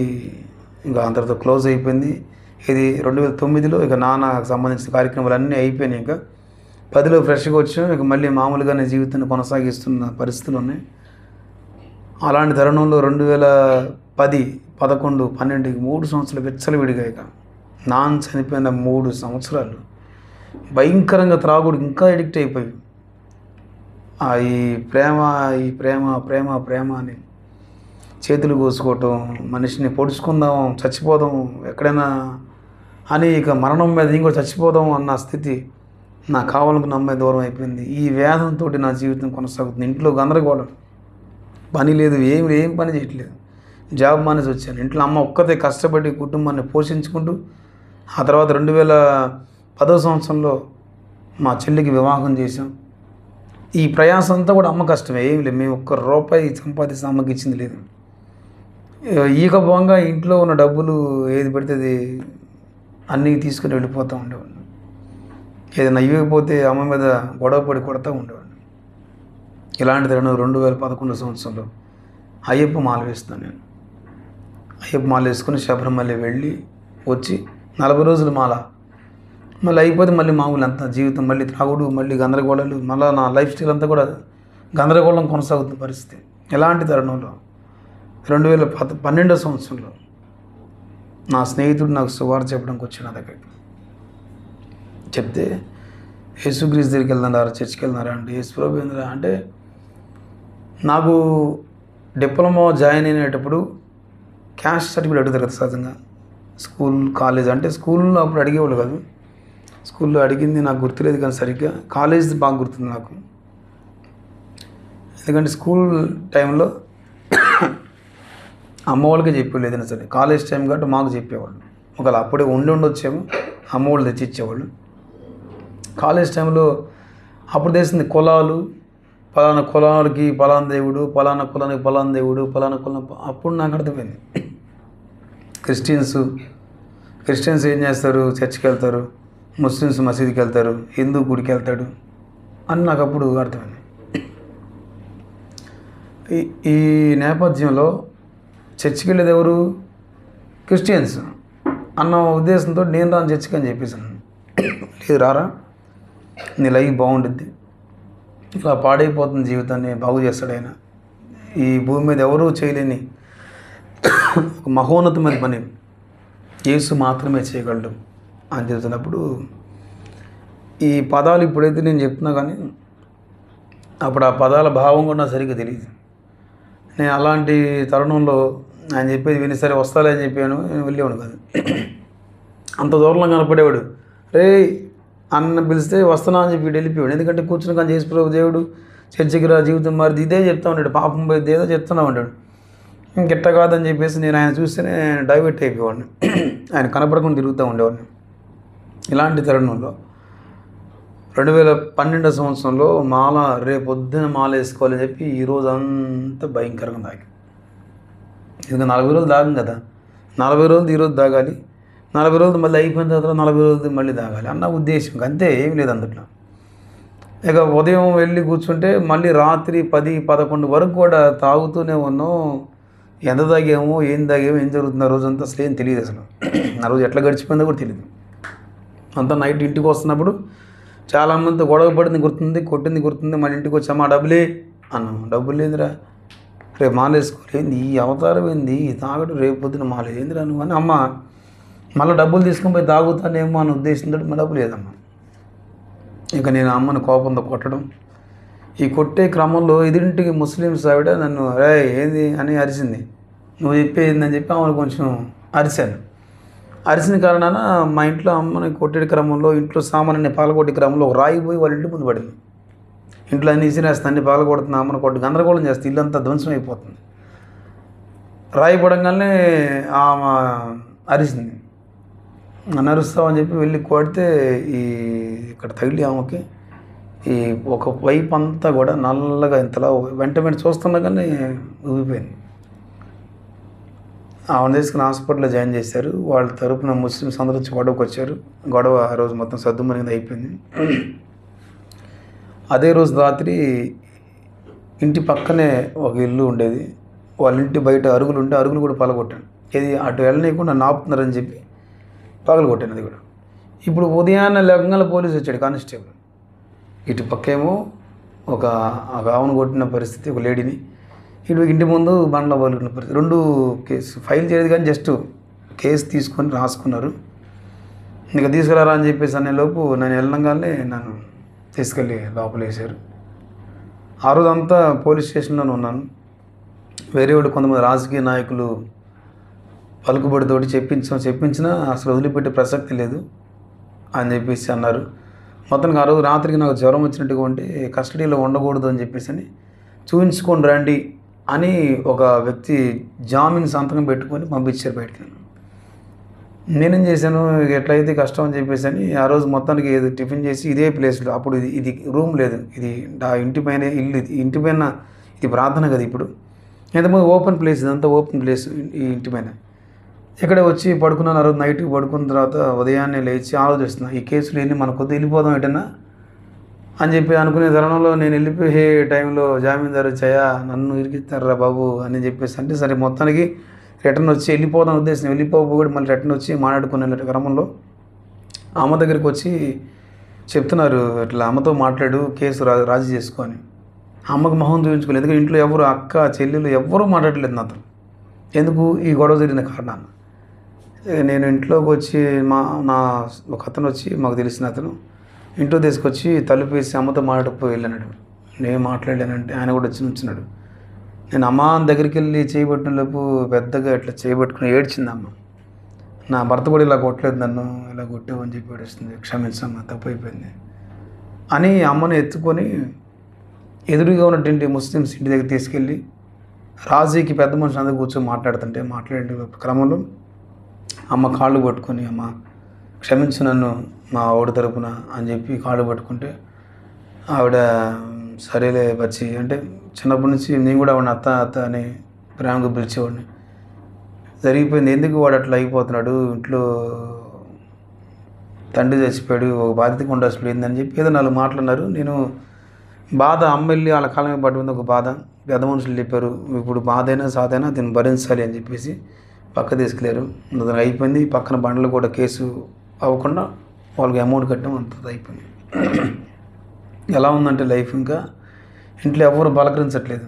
ఇంకా అందరితో క్లోజ్ అయిపోయింది. ఇది 2009లో ఇక నాన్నకు సంబంధించిన కార్యక్రమాలు అన్నీ అయిపోయినాయి. ఇంకా 10లో ఫ్రెష్గా వచ్చాం. ఇక మళ్ళీ మామూలుగానే జీవితాన్ని కొనసాగిస్తున్న పరిస్థితులు ఉన్నాయి. అలాంటి తరుణంలో 2010, 11, 12 3 సంవత్సరాలు విచ్చలవిడిగా ఇక నాన్న చనిపోయిన 3 సంవత్సరాలు భయంకరంగా త్రాగుడు ఇంకా ఎడిక్ట్ అయిపోయి ఈ ప్రేమ అని చేతులు కోసుకోవటం, మనిషిని పొడుచుకుందాం, చచ్చిపోదాం ఎక్కడైనా అని, ఇక మరణం మీద ఇంకోటి చచ్చిపోదాం అన్న స్థితి. నాకు కావాలనుకున్న అమ్మాయి దూరం అయిపోయింది. ఈ వేదంతో నా జీవితం కొనసాగుతుంది. ఇంట్లో గందరగోళం, పని లేదు, ఏం పని చేయట్లేదు. జాబ్ మానేసి వచ్చాను. ఇంట్లో అమ్మ ఒక్కతే కష్టపడి కుటుంబాన్ని పోషించుకుంటూ, ఆ తర్వాత 2010 సంవత్సరంలో మా చెల్లికి వివాహం చేశాం. ఈ ప్రయాసం అంతా కూడా అమ్మ కష్టమే, ఏం లేదు. మేము ఒక్క రూపాయి సంపాదించి అమ్మకి ఇచ్చింది లేదు. ఈగభంగా ఇంట్లో ఉన్న డబ్బులు ఏది పడితే అది అన్నీ తీసుకుని వెళ్ళిపోతూ ఉండేవాడిని. ఏదైనా ఇవ్వకపోతే అమ్మ మీద గొడవపడి కొడతా ఉండేవాడిని. ఇలాంటి తరుణం 2011 సంవత్సరంలో అయ్యప్ప మాల వేస్తాను నేను. అయ్యప్ప మాల వేసుకొని శబరిమల వెళ్ళి వచ్చి 40 రోజులు మాల, మళ్ళీ అయిపోతే మళ్ళీ మామూలు అంతా జీవితం, మళ్ళీ త్రాగుడు, మళ్ళీ గందరగోళాలు, మళ్ళీ నా లైఫ్ స్టైల్ అంతా కూడా గందరగోళం కొనసాగుతున్న పరిస్థితి. ఎలాంటి తరుణంలో 2012 సంవత్సరంలో నా స్నేహితుడు నాకు సువార్త చెప్పడానికి వచ్చి నా దగ్గరికి చెప్తే, యేసుక్రీస్తు దగ్గరికి వెళ్తున్నారా, చర్చికి వెళ్తున్నారా అంటే, యేసు ప్రభు ఏందిరా అంటే, నాకు డిప్లొమా జాయిన్ అయినప్పుడు క్యాస్ట్ సర్టిఫికేట్ అడుగుతారు కదా సహజంగా, స్కూల్ కాలేజ్ అంటే. స్కూల్లో అప్పుడు అడిగేవాళ్ళు కాదు. స్కూల్లో అడిగింది నాకు గుర్తులేదు కానీ సరిగ్గా, కాలేజ్ బాగా గుర్తుంది నాకు. ఎందుకంటే స్కూల్ టైంలో అమ్మ వాళ్ళకి చెప్పేవాళ్ళు ఏదైనా సరే. కాలేజ్ టైం కాబట్టి మాకు చెప్పేవాళ్ళు. ఒకవేళ అప్పుడే ఉండొచ్చేమో అమ్మ వాళ్ళు తెచ్చి ఇచ్చేవాళ్ళు. కాలేజ్ టైంలో అప్పుడు తెలిసింది కులాలు, పలానా కులాలకి పలానా దేవుడు, పలానా కులానికి పలానా దేవుడు, పలానా కులం. అప్పుడు నాకు అర్థమైంది, క్రిస్టియన్స్ ఏం చేస్తారు, చర్చికి వెళ్తారు, ముస్లిమ్స్ మసీదుకి వెళ్తారు, హిందూ గుడికి వెళ్తాడు అని నాకు అప్పుడు అర్థమైంది. ఈ నేపథ్యంలో చర్చికి వెళ్ళేది ఎవరు, క్రిస్టియన్స్ అన్న ఉద్దేశంతో నేను రాను చర్చికి అని చెప్పేసాను. లేదు రారా, నీ లైఫ్ బాగుంటుంది, ఇలా పాడైపోతున్న జీవితాన్ని బాగు చేస్తాడు ఆయన. ఈ భూమి మీద ఎవరూ చేయలేని ఒక మహోన్నతమైన పని యేసు మాత్రమే చేయగలడు అని చెప్తున్నప్పుడు, ఈ పదాలు ఇప్పుడైతే నేను చెప్తున్నా కానీ అప్పుడు ఆ పదాల భావం కూడా నాకు సరిగ్గా తెలియదు. నేను అలాంటి తరుణంలో ఆయన చెప్పేది విని సరే వస్తాలే అని చెప్పాను, నేను వెళ్ళేవాడు కాదు. అంత దూరంలో కనపడేవాడు, రే అన్న పిలిస్తే వస్తున్నా అని చెప్పి వెళ్ళిపోయాడు. ఎందుకంటే కూర్చుని కానీ చేసి ప్రభు దేవుడు చర్చికి రా, జీవితం మారిది, ఇదే చెప్తా ఉన్నాడు, పాపం పోయింది ఏదో చెప్తున్నా ఉంటాడు. ఇంకెట్ట కాదని చెప్పేసి నేను ఆయన చూస్తేనే డైవర్ట్ అయిపోయేవాడిని, ఆయన కనపడకుండా తిరుగుతూ ఉండేవాడిని. ఇలాంటి తరుణంలో 2012 సంవత్సరంలో మాల, రేపు పొద్దున మాల వేసుకోవాలని చెప్పి ఈరోజు అంతా భయంకరంగా తాగి, ఇంకా 40 రోజులు తాగం కదా, 40 రోజులు ఈరోజు తాగాలి, 40 రోజులు మళ్ళీ అయిపోయిన తర్వాత 40 రోజులు మళ్ళీ తాగాలి అన్న ఉద్దేశం, అంతే, ఏం లేదు అందుట్లో. ఇక ఉదయం వెళ్ళి కూర్చుంటే మళ్ళీ రాత్రి 10-11 వరకు కూడా తాగుతూనే ఉన్నాం. ఎంత తాగామో, ఏం జరుగుతుందో ఆ రోజంతా అసలు ఏం తెలియదు. అసలు ఆ రోజు ఎట్లా గడిచిపోయిందో కూడా తెలియదు. అంతా నైట్ ఇంటికి వస్తున్నప్పుడు చాలామంది గొడవ పడింది గుర్తుంది, కొట్టింది గుర్తుంది. మళ్ళీ ఇంటికి వచ్చామా డబ్బులే అన్నాం, డబ్బులు లేదురా, రేపు మాల వేసుకోలేంది, ఈ అవతారం ఏంది, ఈ తాగడు, రేపు పొద్దున మాల ఏందిరా నువ్వు అని. అమ్మ మళ్ళీ డబ్బులు తీసుకొని పోయి తాగుతానేమో అని ఉద్దేశంతో మా డబ్బు లేదమ్మా. ఇక నేను అమ్మని కోపంతో కొట్టడం, ఈ కొట్టే క్రమంలో ఎదురింటికి ముస్లిమ్స్ ఆవిడ నన్ను రే ఏంది అని అరిచింది. నువ్వు చెప్పేందని చెప్పి ఆమెను కొంచెం అరిశాను. అరిసిన కారణాన మా ఇంట్లో అమ్మని కొట్టే క్రమంలో, ఇంట్లో సామాన్ని పాలకొట్టే క్రమంలో ఒక రాయి పోయి వాళ్ళ ఇంటి ముందు పడింది. ఇంట్లో అన్ని ఇసిరేస్తా, అన్ని పాలకొడుతున్నా, అమ్మని కొట్టి గందరగోళం చేస్తే ఇల్లంతా ధ్వంసం అయిపోతుంది. రాయి పడంగానే ఆమె అరిసింది. నన్ను అరుస్తామని చెప్పి వెళ్ళి కొడితే ఇక్కడ తగిలి ఆమెకి ఈ ఒక వైపు అంతా కూడా నల్లగా ఇంతలా వెంట చూస్తున్నా కానీ ఊగిపోయింది. ఆమెను తీసుకుని హాస్పిటల్లో జాయిన్ చేశారు. వాళ్ళ తరపున ముస్లిమ్స్ అందరూ వచ్చి గొడవకు వచ్చారు. గొడవ ఆ రోజు మొత్తం సద్దుమణిది అయిపోయింది. అదే రోజు రాత్రి ఇంటి పక్కనే ఒక ఇల్లు ఉండేది, వాళ్ళ ఇంటి బయట అరుగులు ఉంటే అరుగులు కూడా పగలగొట్టాను. ఇది అటు వెళ్ళనీయకుండా నాపుతున్నారని చెప్పి పగలగొట్టాను అది కూడా. ఇప్పుడు ఉదయాన్నే లేకుండా పోలీసు వచ్చాడు, కానిస్టేబుల్. ఇటు పక్కేమో ఒక ఆవును కొట్టిన పరిస్థితి, ఒక లేడీని. ఇటు ఇంటి ముందు బండ్ల పలుకున్న పరిస్థితి. 2 కేసు ఫైల్ చేయలేదు కానీ జస్ట్ కేసు తీసుకొని రాసుకున్నారు. ఇంకా తీసుకురారా అని చెప్పేసి అనేలోపు నేను వెళ్ళంగానే నన్ను తీసుకెళ్ళి లోపలేశారు. ఆ రోజంతా పోలీస్ స్టేషన్లోనే ఉన్నాను. వేరే వాళ్ళు కొంతమంది రాజకీయ నాయకులు పలుకుబడితోటి చెప్పించినా అసలు వదిలిపెట్టే ప్రసక్తి లేదు అని చెప్పేసి అన్నారు. మొత్తానికి ఆ రోజు రాత్రికి నాకు జ్వరం వచ్చినట్టుగా ఉంటే కస్టడీలో ఉండకూడదు అని చెప్పేసి అని చూపించుకొని రండి అని ఒక వ్యక్తి జామీన్ సంతకం పెట్టుకొని పంపించారు బయటికి. నేనేం చేశాను, ఎట్లయితే కష్టం అని చెప్పేసి అని ఆ రోజు మొత్తానికి ఏదో టిఫిన్ చేసి ఇదే ప్లేస్లో, అప్పుడు ఇది రూమ్ లేదు, ఇది ఆ ఇంటి పైన ఇల్లు, ఇంటి పైన ఇది ప్రార్థన కదా ఇప్పుడు, ఎంతమంది ఓపెన్ ప్లేస్, ఇదంతా ఓపెన్ ప్లేస్ ఈ ఇంటి పైన. ఇక్కడ వచ్చి పడుకున్నాను. ఆ రోజు నైట్కి పడుకున్న తర్వాత ఉదయాన్నే లేచి ఆలోచిస్తున్నా, ఈ కేసులు ఎన్ని మన కొద్ది వెళ్ళిపోదాం ఎటన్నా అని చెప్పి అనుకునే తరుణంలో నేను వెళ్ళిపోయే టైంలో జామీందారు చయా నన్ను ఇరికిస్తారా బాబు అని చెప్పేసి అంటే, సరే మొత్తానికి రిటర్న్ వచ్చి వెళ్ళిపోదాం ఉద్దేశం, వెళ్ళిపోకూడదు మళ్ళీ రిటర్న్ వచ్చి మాట్లాడుకునే క్రమంలో అమ్మ దగ్గరికి వచ్చి చెప్తున్నారు, ఇట్లా అమ్మతో మాట్లాడు, కేసు రాజీ చేసుకొని. అమ్మకు మొహం చూపించుకోలేదు, ఎందుకంటే ఇంట్లో ఎవరు అక్క చెల్లెలు ఎవ్వరూ మాట్లాడలేదు నాతో. ఎందుకు ఈ గొడవ జరిగిన కారణాన్ని నేను ఇంట్లోకి వచ్చి నా ఒక అతను వచ్చి, మాకు తెలిసిన అతను ఇంట్లో తీసుకొచ్చి తలుపు వేసి అమ్మతో మాట్లాడకపోయి వెళ్ళాడు. నేను మాట్లాడానంటే ఆయన కూడా వచ్చి నుంచున్నాడు. నేను అమ్మ దగ్గరికి వెళ్ళి చేయబట్టినలోపు పెద్దగా ఇట్లా చేయబట్టుకుని ఏడ్చింది అమ్మ. నా భర్త కూడా ఇలా కొట్టలేదు, నన్ను ఇలా కొట్టావని చెప్పి ఏడుస్తుంది, క్షమించమ్మా తప్పు అయిపోయింది అని అమ్మను ఎత్తుకొని ఎదురుగా ఉన్నటువంటి ముస్లిమ్స్ ఇంటి దగ్గర తీసుకెళ్ళి రాజీకి పెద్ద మనుషులు అందరూ కూర్చొని మాట్లాడే క్రమంలో అమ్మ కాళ్ళు పట్టుకొని, అమ్మ క్షమించు నన్ను మా ఆవిడ తరపున అని చెప్పి కాళ్ళు పట్టుకుంటే ఆవిడ సరేలే వచ్చి, అంటే చిన్నప్పటి నుంచి నేను కూడా ఆవిడ అత్త అని ప్రేమగా పిలిచేవాడిని. జరిగిపోయింది, ఎందుకు వాడు అట్లా అయిపోతున్నాడు, ఇంట్లో తండ్రి చచ్చిపోయాడు, ఒక బాధ్యత ఉండాల్సిపోయిందని చెప్పి ఏదో 4 మాటలున్నారు. నేను బాధ, అమ్మ వెళ్ళి వాళ్ళ కాలం మీద పట్టుకుంది ఒక బాధ, పెద్ద మనుషులు చెప్పారు ఇప్పుడు బాధ అయినా సాధైనా దీన్ని భరించాలి అని చెప్పేసి పక్క తీసుకెళ్ళారు. అది అయిపోయింది. పక్కన బండ్లు కూడా కేసు అవ్వకుండా వాళ్ళకి అమౌంట్ కట్టడం అంత అయిపోయింది. ఎలా ఉందంటే లైఫ్, ఇంకా ఇంట్లో ఎవరు పలకరించట్లేదు.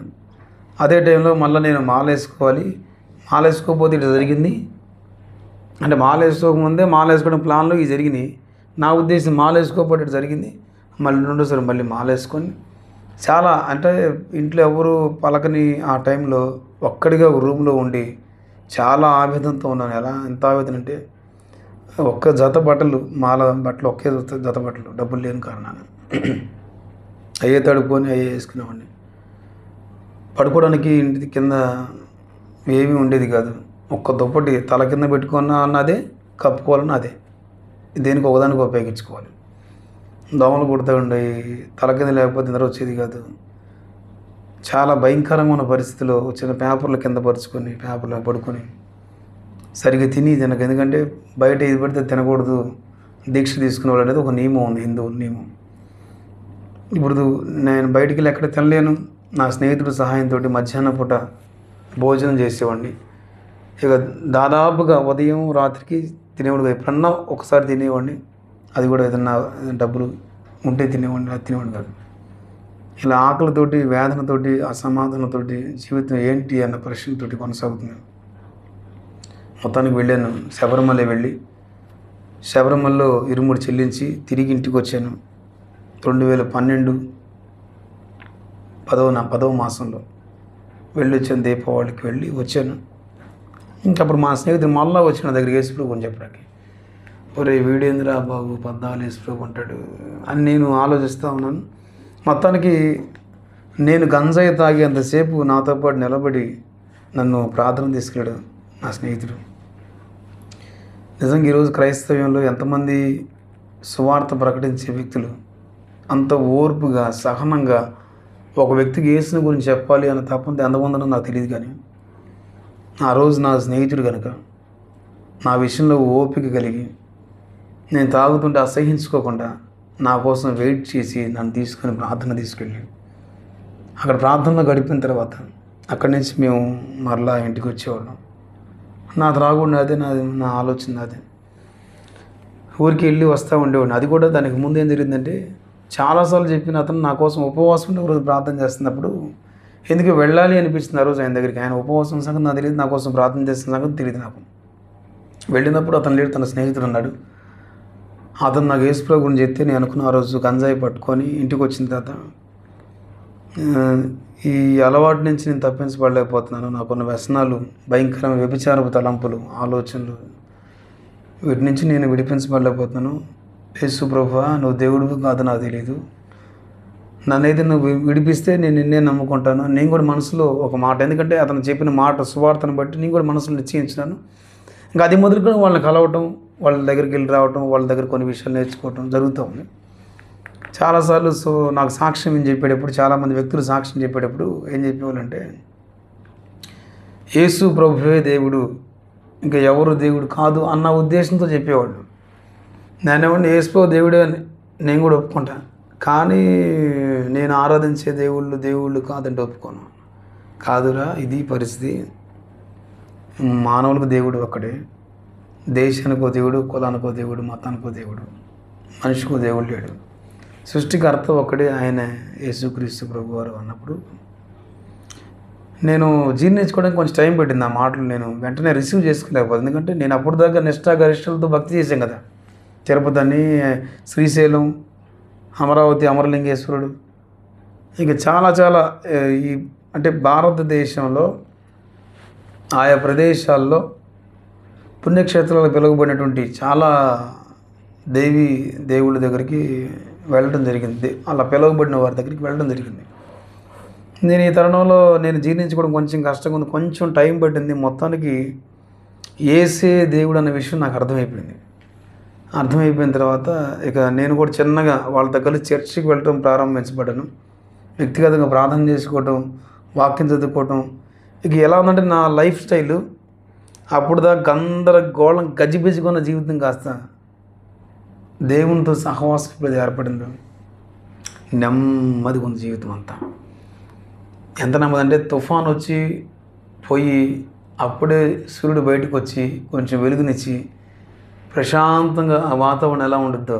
అదే టైంలో మళ్ళీ నేను మాల వేసుకోవాలి, మాల వేసుకోకపోతే ఇట్లా జరిగింది అంటే, మాల వేసుకోకముందే మాల వేసుకోవడం ప్లాన్లో ఇవి జరిగినాయి. నా ఉద్దేశం మాల వేసుకోకపోతే ఇట్లా జరిగింది. మళ్ళీ రెండోసారి మళ్ళీ మాల వేసుకొని చాలా, అంటే ఇంట్లో ఎవరు పలకని ఆ టైంలో ఒక్కడిగా ఒక రూమ్లో ఉండి చాలా ఆవేదనతో ఉన్నాను. ఎంత ఆవేదన అంటే, ఒక్క జత బట్టలు, మాల బట్టలు, ఒకే జత బట్టలు, డబ్బులు లేని కారణాన్ని అయ్యే తడుపుకొని అయ్యే వేసుకునేవాడిని. పడుకోవడానికి ఇంటి కింద ఏమీ ఉండేది కాదు. ఒక్క దుప్పటి తల కింద పెట్టుకున్నా అన్నదే, కప్పుకోవాలన్నా అదే, దేనికి ఒకదానికి ఉపయోగించుకోవాలి. దోమలు కుడుతూ ఉండేవి, తల కింద లేకపోతే నిద్ర వచ్చేది కాదు. చాలా భయంకరమైన పరిస్థితిలో చిన్న పేపర్ల కింద పరుచుకొని పేపర్లో పడుకొని సరిగ్గా తినక, ఎందుకంటే బయట ఇది పడితే తినకూడదు, దీక్ష తీసుకునేవాళ్ళు అనేది ఒక నియమం ఉంది, హిందువుల నియమం. ఇప్పుడు నేను బయటికి వెళ్ళి ఎక్కడ తినలేను. నా స్నేహితుడి సహాయంతో మధ్యాహ్నం పూట భోజనం చేసేవాడిని. ఇక దాదాపుగా ఉదయం రాత్రికి తినేవాడు, ఎప్పుడన్నా ఒకసారి తినేవాడిని, అది కూడా ఏదన్నా డబ్బులు ఉంటే తినేవాడిని, అది తినేవాడిని కాదు. ఇలా ఆకలితోటి, వేదనతోటి, అసమాధానంతోటి జీవితం ఏంటి అన్న ప్రశ్నతోటి కొనసాగుతుంది. మొత్తానికి వెళ్ళాను. శబరిమల వెళ్ళి శబరిమలలో ఇరుముడి చెల్లించి తిరిగి ఇంటికి వచ్చాను. 2012 10వ మాసంలో వెళ్ళి వచ్చాను. దీపావళికి వెళ్ళి వచ్చాను. ఇంకప్పుడు మా స్నేహితుడు మళ్ళా వచ్చిన దగ్గరికి యేసుప్రభు అని చెప్పడానికి, ఒరే వీడేంద్రా బాబు పద్దాలు యేసుప్రభు అంటాడు అని నేను ఆలోచిస్తూ ఉన్నాను. మొత్తానికి నేను గంజాయి తాగేంతసేపు నాతో పాటు నిలబడి నన్ను ప్రార్థన తీసుకెళ్ళాడు నా స్నేహితుడు. నిజంగా ఈరోజు క్రైస్తవ్యంలో ఎంతమంది సువార్త ప్రకటించే వ్యక్తులు అంత ఓర్పుగా, సహనంగా ఒక వ్యక్తికి యేసుని గురించి చెప్పాలి అన్న తప్పంత ఎంతమందినో నాకు తెలియదు. కానీ ఆ రోజు నా స్నేహితుడు కనుక నా విషయంలో ఓపిక కలిగి, నేను తాగుతుంటే అసహించుకోకుండా నా కోసం వెయిట్ చేసి నన్ను తీసుకొని ప్రార్థన తీసుకెళ్ళి అక్కడ ప్రార్థనలో గడిపిన తర్వాత అక్కడి నుంచి మేము మరలా ఇంటికి వచ్చేవాళ్ళం. నా త్రాగుండే అదే, నా ఆలోచన అదే. ఊరికి వెళ్ళి వస్తూ ఉండేవాడిని. అది కూడా దానికి ముందు ఏం జరిగిందంటే, చాలాసార్లు చెప్పిన అతను నా కోసం ఉపవాసం ఉండి ఒకరోజు ప్రార్థన చేస్తున్నప్పుడు ఎందుకు వెళ్ళాలి అనిపించింది ఆ రోజు ఆయన దగ్గరికి. ఆయన ఉపవాసం సంగతి నాకు తెలియదు, నా కోసం ప్రార్థన చేస్తున్న సంగతి తెలియదు నాకు. వెళ్ళినప్పుడు అతను లేడు, తన స్నేహితుడు ఉన్నాడు. అతను నాకు యేసుప్రభు గురించి చెప్తే నేను అనుకున్న ఆ రోజు గంజాయి పట్టుకొని ఇంటికి వచ్చిన తర్వాత ఈ అలవాటు నుంచి నేను తప్పించబడలేకపోతున్నాను. నాకున్న వ్యసనాలు, భయంకరమైన వ్యభిచారపు తలంపులు, ఆలోచనలు, వీటి నుంచి నేను విడిపించబడలేకపోతున్నాను. యేసు ప్రభువా, నువ్వు దేవుడివి కాదు నాకు తెలియదు, నన్నైతే నువ్వు విడిపిస్తే నేను నిన్నే నమ్ముకుంటాను. నేను కూడా మనసులో ఒక మాట, ఎందుకంటే అతను చెప్పిన మాట సువార్తను బట్టి నేను కూడా మనసులో నిశ్చయించినాను. ఇంకా అది మొదలుకొని వాళ్ళని కలవటం, వాళ్ళ దగ్గరికి వెళ్ళి రావటం, వాళ్ళ దగ్గర కొన్ని విషయాలు నేర్చుకోవటం జరుగుతూ ఉంది. చాలాసార్లు నాకు సాక్ష్యం ఏం చెప్పేటప్పుడు, చాలామంది వ్యక్తులు సాక్ష్యం చెప్పేటప్పుడు ఏం చెప్పేవాళ్ళంటే, యేసు ప్రభువే దేవుడు, ఇంకా ఎవరు దేవుడు కాదు అన్న ఉద్దేశంతో చెప్పేవాళ్ళు. నేనేమంటే యేసు ప్రభు దేవుడే అని నేను కూడా ఒప్పుకుంటాను, కానీ నేను ఆరాధించే దేవుళ్ళు కాదంటే ఒప్పుకోను. కాదురా, ఇది పరిస్థితి. మానవులకు దేవుడు ఒక్కడే, దేశానికో దేవుడు, కులానికో దేవుడు, మతానికో దేవుడు, మనిషికో దేవుడు లేడు. సృష్టికర్త ఒక్కడే, ఆయన యేసుక్రీస్తు ప్రభువారు అన్నప్పుడు నేను జీర్ణించుకోవడానికి కొంచెం టైం పట్టింది. ఆ మాటలు నేను వెంటనే రిసీవ్ చేసుకోలేకపోతే, ఎందుకంటే నేను అప్పుడు దాకా నిష్ఠాగరిష్టలతో భక్తి చేశాం కదా. తిరుపతి అని, శ్రీశైలం, అమరావతి, అమరలింగేశ్వరుడు, ఇంకా చాలా ఈ అంటే భారతదేశంలో ఆయా ప్రదేశాల్లో పుణ్యక్షేత్రాలకు పిలువబడినటువంటి చాలా దేవుళ్ళ దగ్గరికి వెళ్ళడం జరిగింది. అలా పిలువబడిన వారి దగ్గరికి వెళ్ళడం జరిగింది. నేను ఈ తరుణంలో నేను జీర్ణించుకోవడం కొంచెం కష్టంగా ఉంది, కొంచెం టైం పట్టింది. మొత్తానికి యేసే దేవుడు అనే విషయం నాకు అర్థమైపోయిన తర్వాత ఇక నేను కూడా చిన్నగా వాళ్ళ దగ్గర చర్చికి వెళ్ళడం ప్రారంభించబడ్డాను. వ్యక్తిగతంగా ప్రార్థన చేసుకోవటం, వాక్యం చదువుకోవటం. ఇక ఎలా ఉందంటే నా లైఫ్ స్టైలు అప్పుడు దాకా గందరగోళం గజిబిజిగా జీవితం కాస్త దేవునితో సహవాసం ఇప్పుడు ఏర్పడింది. నెమ్మదిగా ఉంది జీవితం అంతా. ఎంత నెమ్మది అంటే తుఫాన్ వచ్చి పోయి అప్పుడే సూర్యుడు బయటకు వచ్చి కొంచెం వెలుగునిచ్చి ప్రశాంతంగా ఆ వాతావరణం ఎలా ఉంటుందో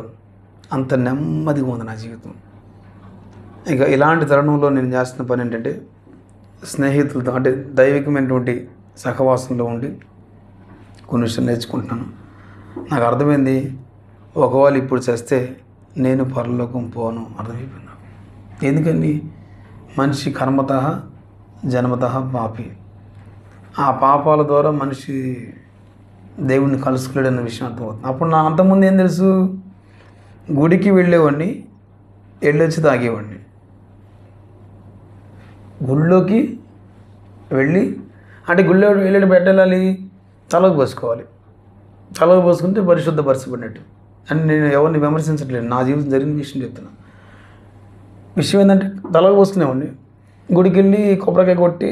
అంత నెమ్మదిగా ఉంది నా జీవితం. ఇక ఇలాంటి తరుణంలో నేను చేస్తున్న పని ఏంటంటే, స్నేహితులతో అంటే దైవికమైనటువంటి సహవాసంలో ఉండి కొన్ని విషయాలు నేర్చుకుంటున్నాను. నాకు అర్థమైంది, ఒకవేళ ఇప్పుడు చేస్తే నేను పరలోకం పోను అర్థమైపోయింది నాకు. ఎందుకని? మనిషి కర్మతః జన్మతః పాపి. ఆ పాపాల ద్వారా మనిషి దేవుడిని కలుసుకోలేడన్న విషయం అర్థమవుతుంది. అప్పుడు నా అంతకుముందు ఏం తెలుసు, గుడికి వెళ్ళేవాడిని, వెళ్ళొచ్చి తాగేవాడిని. గుళ్ళోకి వెళ్ళి అంటే గుళ్ళో వెళ్ళేటప్పుడు వెళ్ళాలి, తలకు పోసుకోవాలి. తలకు పోసుకుంటే పరిశుద్ధపరచబడినట్టు అని నేను ఎవరిని విమర్శించట్లేదు, నా జీవితం జరిగిన విషయం చెప్తున్నా. విషయం ఏంటంటే తలకు పోసుకునేవాడిని, గుడికి వెళ్ళి కొబ్బరికాయ కొట్టి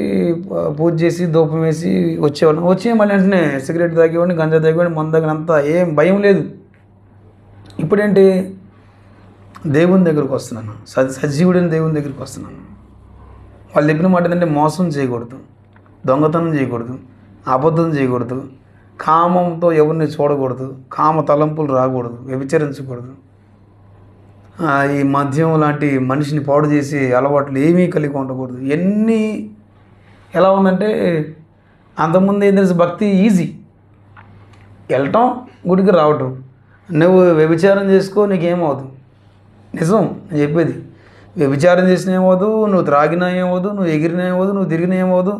పూజ చేసి ధూపం వేసి వచ్చేవాడిని. వచ్చి మళ్ళీ వెంటనే సిగరెట్ తాగేవాడిని, గంజా తాగేవాడిని, మందు తాగినంతా ఏం భయం లేదు. ఇప్పుడేంటి, దేవుని దగ్గరికి వస్తున్నాను, సజీవుడైన దేవుని దగ్గరికి వస్తున్నాను. వాళ్ళు చెప్పిన మాట ఏంటంటే మోసం చేయకూడదు, దొంగతనం చేయకూడదు, అబద్ధం చేయకూడదు, కామంతో ఎవరిని చూడకూడదు, కామ తలంపులు రాకూడదు, వ్యభిచరించకూడదు, ఈ మద్యం లాంటి మనిషిని పాడు చేసి అలవాట్లు ఏమీ కలిగి ఉండకూడదు. ఎన్ని ఎలా ఉందంటే అంతకుముందు ఏం తెలుసు, భక్తి ఈజీ, వెళ్ళటం గుడికి రావటం. నువ్వు వ్యభిచారం చేసుకో, నీకేమవుదు. నిజం నేను చెప్పేది, వ్యభిచారం చేసినా ఏమవుదు, నువ్వు త్రాగినా ఏమవుదు, నువ్వు ఎగిరినా ఏమవుదు, నువ్వు తిరిగినా ఏమవుదు,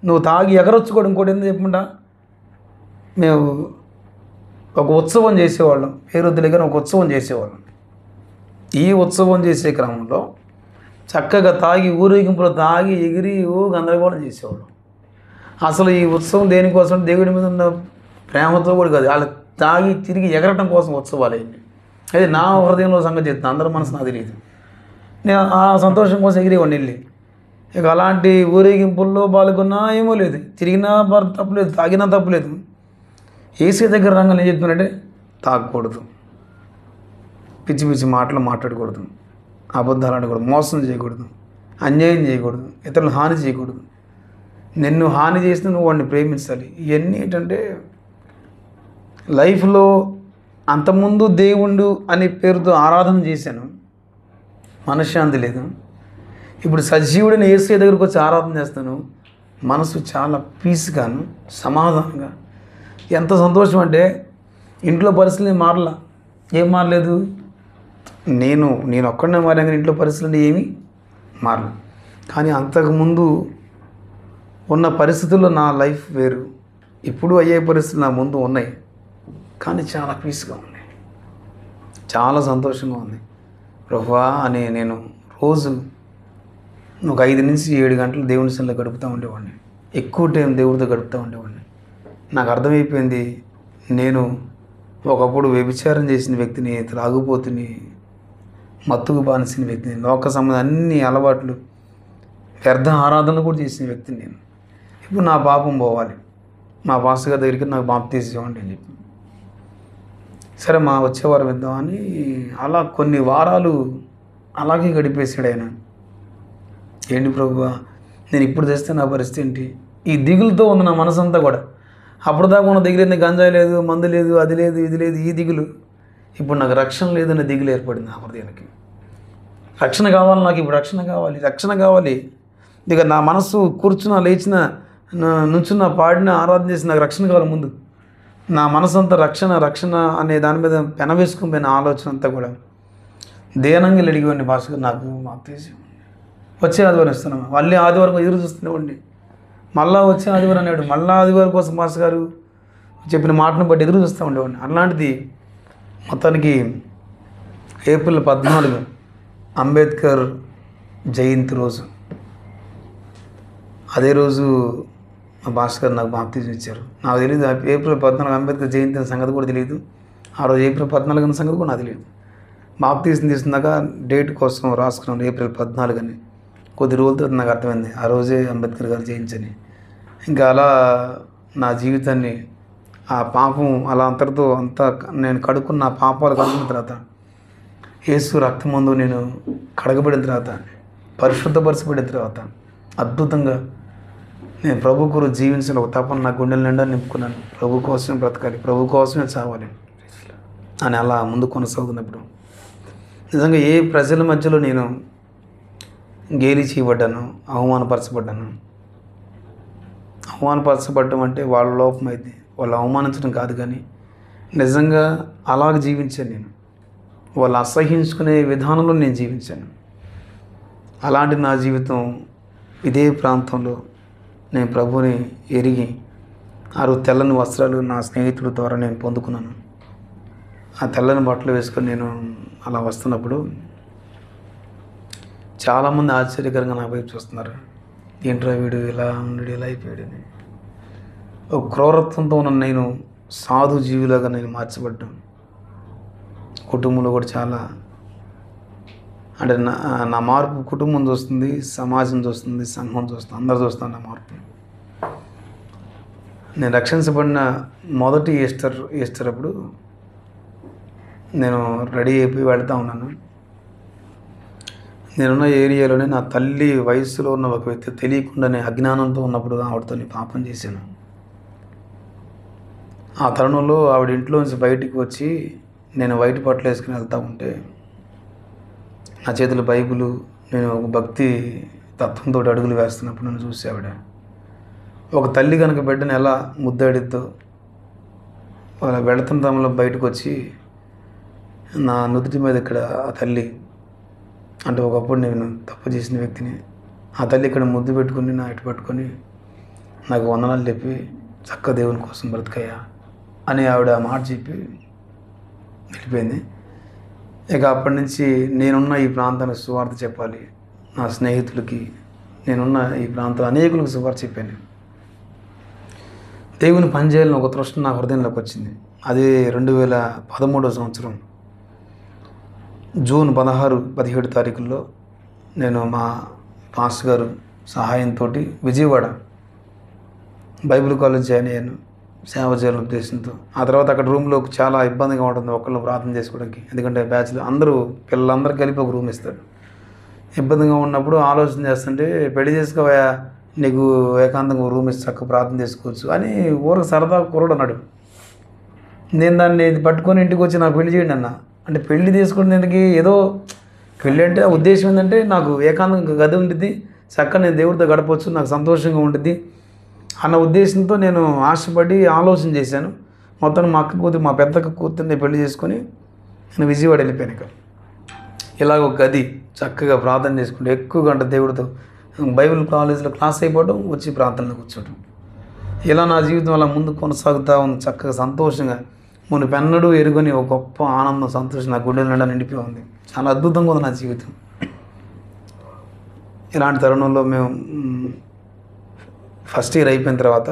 నువ్వు తాగి ఎగరొచ్చుకోవడం ఇంకోటి ఎందుకు చెప్పకుండా. మేము ఒక ఉత్సవం చేసేవాళ్ళం, పేరొద్దులే కానీ ఒక ఉత్సవం చేసేవాళ్ళం. ఈ ఉత్సవం చేసే క్రమంలో చక్కగా తాగి ఊరేగింపులో తాగి ఎగిరి గందరగోళం చేసేవాళ్ళం. అసలు ఈ ఉత్సవం దేనికోసం, దేవుడి మీద ఉన్న ప్రేమతో కూడా కాదు, వాళ్ళు తాగి తిరిగి ఎగరటం కోసం ఉత్సవాలు అయింది. అది నా హృదయంలో సంగతి చెప్తాను, అందరి మనసు నాకు తెలియదు. నేను ఆ సంతోషం కోసం ఎగిరేవాడిని వెళ్ళి. ఇక అలాంటి ఊరేగింపుల్లో పాల్గొన్నా ఏమో లేదు, తిరిగినా తప్పులేదు, తాగినా తప్పులేదు. ఏసీ దగ్గర రంగం ఏం చెప్తున్నానంటే తాగకూడదు, పిచ్చి పిచ్చి మాటలు మాట్లాడకూడదు, అబద్ధాలు ఆడకూడదు, మోసం చేయకూడదు, అన్యాయం చేయకూడదు, ఇతరులు హాని చేయకూడదు, నిన్ను హాని చేసిన నువ్వు వాడిని ప్రేమించాలి. ఇవన్నీ ఏంటంటే లైఫ్లో అంతకుముందు దేవుడు అనే పేరుతో ఆరాధన చేశాను, మనశ్శాంతి లేదు. ఇప్పుడు సజీవుడిని యేసయ్య దగ్గరకు వచ్చి ఆరాధన చేస్తాను, మనసు చాలా పీస్గాను సమాధానంగా. ఎంత సంతోషం అంటే ఇంట్లో పరిస్థితులు మారలా, ఏం మారలేదు, నేను ఒక్కడనే మారాను, ఇంట్లో పరిస్థితులు ఏమీ మారలేదు. కానీ అంతకుముందు ఉన్న పరిస్థితుల్లో నా లైఫ్ వేరు, ఇప్పుడు అయ్యే పరిస్థితులు నా ముందు ఉన్నాయి, కానీ చాలా పీస్గా ఉన్నాయి, చాలా సంతోషంగా ఉంది ప్రభువా అని నేను రోజు ఒక 5 నుంచి 7 గంటలు దేవుని సన్నిధిలో గడుపుతూ ఉండేవాడిని. ఎక్కువ టైం దేవుడితో గడుపుతూ ఉండేవాడిని. నాకు అర్థమైపోయింది, నేను ఒకప్పుడు వ్యభిచారం చేసిన వ్యక్తిని, త్రాగుబోతుని, మత్తుకు బానిసిన వ్యక్తిని, లోక సంబంధం అన్ని అలవాట్లు, వ్యర్థ ఆరాధనలు కూడా చేసిన వ్యక్తిని నేను. ఇప్పుడు నా పాపం పోవాలి, మా పాస్టర్ గారి దగ్గరికి నాకు బాప్తీసం ఇవ్వండి అని చెప్పి, సరే మా వచ్చేవారం ఇద్దామని అలా కొన్ని వారాలు అలాగే గడిపేసాడు ఆయన. ఏంటి ప్రభువా నేను ఇప్పుడు తెస్తే నా పరిస్థితి ఏంటి? ఈ దిగులుతో ఉంది నా మనసంతా కూడా. అప్పుడు దాకా ఉన్న దిగులు, గంజాయి లేదు, మందు లేదు, అది లేదు, ఇది లేదు, ఈ దిగులు. ఇప్పుడు నాకు రక్షణ లేదన్న దిగులు ఏర్పడింది నా హృదయానికి. రక్షణ కావాలి, నాకు ఇప్పుడు రక్షణ కావాలి, రక్షణ కావాలి. ఇక నా మనసు కూర్చున్న, లేచిన, నుంచున్న, పాడిన, ఆరాధన చేసి నాకు రక్షణ కావాలి. ముందు నా మనసంతా రక్షణ రక్షణ అనే దాని మీద పెనవేసుకుపోయిన ఆలోచన అంతా కూడా దేనంగా అడిగేవాడిని. భాస్కర్ నాకు తీసి వచ్చే ఆదివారం ఇస్తున్నాము, మళ్ళీ ఆదివారం ఎదురు చూస్తున్నామండి. మళ్ళా వచ్చే ఆదివారం అనేవాడు, మళ్ళీ ఆదివారం కోసం భాస్కర్ గారు చెప్పిన మాటను బట్టి ఎదురు చూస్తూ ఉండేవాడిని. అలాంటిది మొత్తానికి ఏప్రిల్ 14 అంబేద్కర్ జయంతి రోజు, అదే రోజు మా భాస్కర్ నాకు బాప్తీసం ఇచ్చారు. నాకు తెలియదు ఏప్రిల్ 14 అంబేద్కర్ జయంతి అనే సంగతి కూడా తెలియదు. ఆ రోజు ఏప్రిల్ 14 అనే సంగతి కూడా నాకు తెలియదు. బాప్తీసం తీసుకున్నాక డేట్ కోసం రాసుకున్నాను ఏప్రిల్ 14 అని. కొద్ది రోజులతో నాకు అర్థమైంది ఆ రోజే అంబేద్కర్ గారు జయించని. ఇంకా అలా నా జీవితాన్ని, ఆ పాపం అలా అంతటితో అంతా నేను కడుక్కున్న పాపాలు కడుక్కున్న తర్వాత, యేసు రక్తమందు నేను కడగబడిన తర్వాత, పరిశుద్ధపరచబడిన తర్వాత అద్భుతంగా నేను ప్రభు కొరకు జీవించిన ఒక తపన నా గుండెల నిండా నింపుకున్నాను. ప్రభు కోసమే బ్రతకాలి, ప్రభు కోసమే చావాలి అని అలా ముందు కొనసాగుతున్నప్పుడు నిజంగా ఏ ప్రజల మధ్యలో నేను గేలి చేయబడ్డాను, అవమానపరచబడ్డాను. అవమానపరచబడ్డం అంటే వాళ్ళ లోపం అయితే, వాళ్ళు అవమానించడం కాదు, కానీ నిజంగా అలాగ జీవించాను నేను. వాళ్ళు అసహించుకునే విధానంలో నేను జీవించాను. అలాంటి నా జీవితం ఇదే ప్రాంతంలో నేను ప్రభుని ఎరిగి ఆ రోజు తెల్లని వస్త్రాలు నా స్నేహితుల ద్వారా నేను పొందుకున్నాను. ఆ తెల్లని బట్టలు వేసుకొని నేను అలా వస్తున్నప్పుడు చాలామంది ఆశ్చర్యకరంగా నా వైపు చూస్తున్నారు. ఏంట్రా వీడు ఇలా ఉన్నాడు, ఇలా అయిపోయాడని. ఒక క్రూరత్వంతో ఉన్న నేను సాధు జీవిలాగా నేను మార్చబడ్డాను. కుటుంబంలో కూడా చాలా అంటే నా మార్పు కుటుంబం చూస్తుంది, సమాజం చూస్తుంది, సంఘం చూస్తుంది, అందరు చూస్తాను నా మార్పు. నేను రక్షించబడిన మొదటి ఈస్టర్ అప్పుడు నేను రెడీ అయిపోయి వెళ్తూ ఉన్నాను. నేనున్న ఏరియాలోనే నా తల్లి వయస్సులో ఉన్న ఒక వ్యక్తి తెలియకుండానే అజ్ఞానంతో ఉన్నప్పుడు ఆవిడతో నేను పాపం చేశాను. ఆ తరుణంలో ఆవిడ ఇంట్లోంచి బయటికి వచ్చి నేను వైట్ బట్టలు వేసుకుని వెళ్తూ ఉంటే నా చేతుల బైబిలు, నేను ఒక భక్తి తత్వంతో అడుగులు వేస్తున్నప్పుడు నన్ను చూసి ఆవిడ, ఒక తల్లి కనుక బిడ్డను ఎలా ముద్దాడిద్దో అలా వెళుతున్న తమలో బయటకు వచ్చి నా నుదుటి మీద ఇక్కడ ఆ తల్లి అంటే ఒకప్పుడు నేను తప్పు చేసిన వ్యక్తిని, ఆ తల్లి ఇక్కడ ముద్దు పెట్టుకుని నా ఇటు పట్టుకొని నాకు వందనాలు చెప్పి చక్క దేవుని కోసం బ్రతకయ్యా అని ఆవిడ ఆ మాట చెప్పి వెళ్ళిపోయింది. ఇక అప్పటి నుంచి నేనున్న ఈ ప్రాంతానికి సువార్త చెప్పాలి, నా స్నేహితులకి, నేనున్న ఈ ప్రాంతంలో అనేకులకు సువార్త చెప్పాను. దేవుని పనిచేయాలని ఒక తృష్ణ నా హృదయంలోకి వచ్చింది. అదే 2013 సంవత్సరం జూన్ 16-17 తారీఖుల్లో నేను మా పాస్టర్ గారు సహాయంతో విజయవాడ బైబిల్ కాలేజ్ జాయిన్ అయ్యాను సేవ చేయాలని ఉద్దేశంతో. ఆ తర్వాత అక్కడ రూమ్లో చాలా ఇబ్బందిగా ఉంటుంది ఒకళ్ళు ప్రార్థన చేసుకోవడానికి, ఎందుకంటే బ్యాచ్లో పిల్లలందరూ కలిపి ఒక రూమ్ ఇస్తారు. ఇబ్బందిగా ఉన్నప్పుడు ఆలోచన చేస్తుంటే పెళ్లి చేసుకోవా, నీకు ఏకాంతంగా రూమ్ ఇస్తే చక్కగా ప్రార్థన చేసుకోవచ్చు అని ఊరికి సరదా కుర్రాడు అన్నాడు. నేను దాన్ని పట్టుకొని ఇంటికి వచ్చి నాకు పెళ్లి చేయండి అన్న. అంటే పెళ్లి తీసుకునేందుకు ఏదో పెళ్ళి అంటే ఆ ఉద్దేశం ఏంటంటే నాకు ఏకాంతంగా గది ఉంటుంది, చక్కగా నేను దేవుడితో గడపవచ్చు, నాకు సంతోషంగా ఉంటుంది అన్న ఉద్దేశంతో నేను ఆశపడి ఆలోచన చేశాను. మొత్తం మా అక్క కూతురు, మా పెద్దక్క కూతుర్ని పెళ్లి చేసుకొని నేను విజయవాడ వెళ్ళిపోయాను. ఇక ఇలాగ ఒక గది చక్కగా ప్రార్థన చేసుకుంటే ఎక్కువ గంట దేవుడితో బైబిల్ కాలేజీలో క్లాస్ అయిపోవడం, వచ్చి ప్రార్థనలో కూర్చోవడం, ఇలా నా జీవితం అలా ముందు కొనసాగుతూ ఉంది చక్కగా సంతోషంగా. మునిపెన్నడూ ఎరుగని ఒక గొప్ప ఆనందం, సంతోషం నా గుండెల నిండా నిండిపోయి ఉంది. చాలా అద్భుతంగా ఉంది నా జీవితం. ఇలాంటి తరుణంలో మేము ఫస్ట్ ఇయర్ అయిపోయిన తర్వాత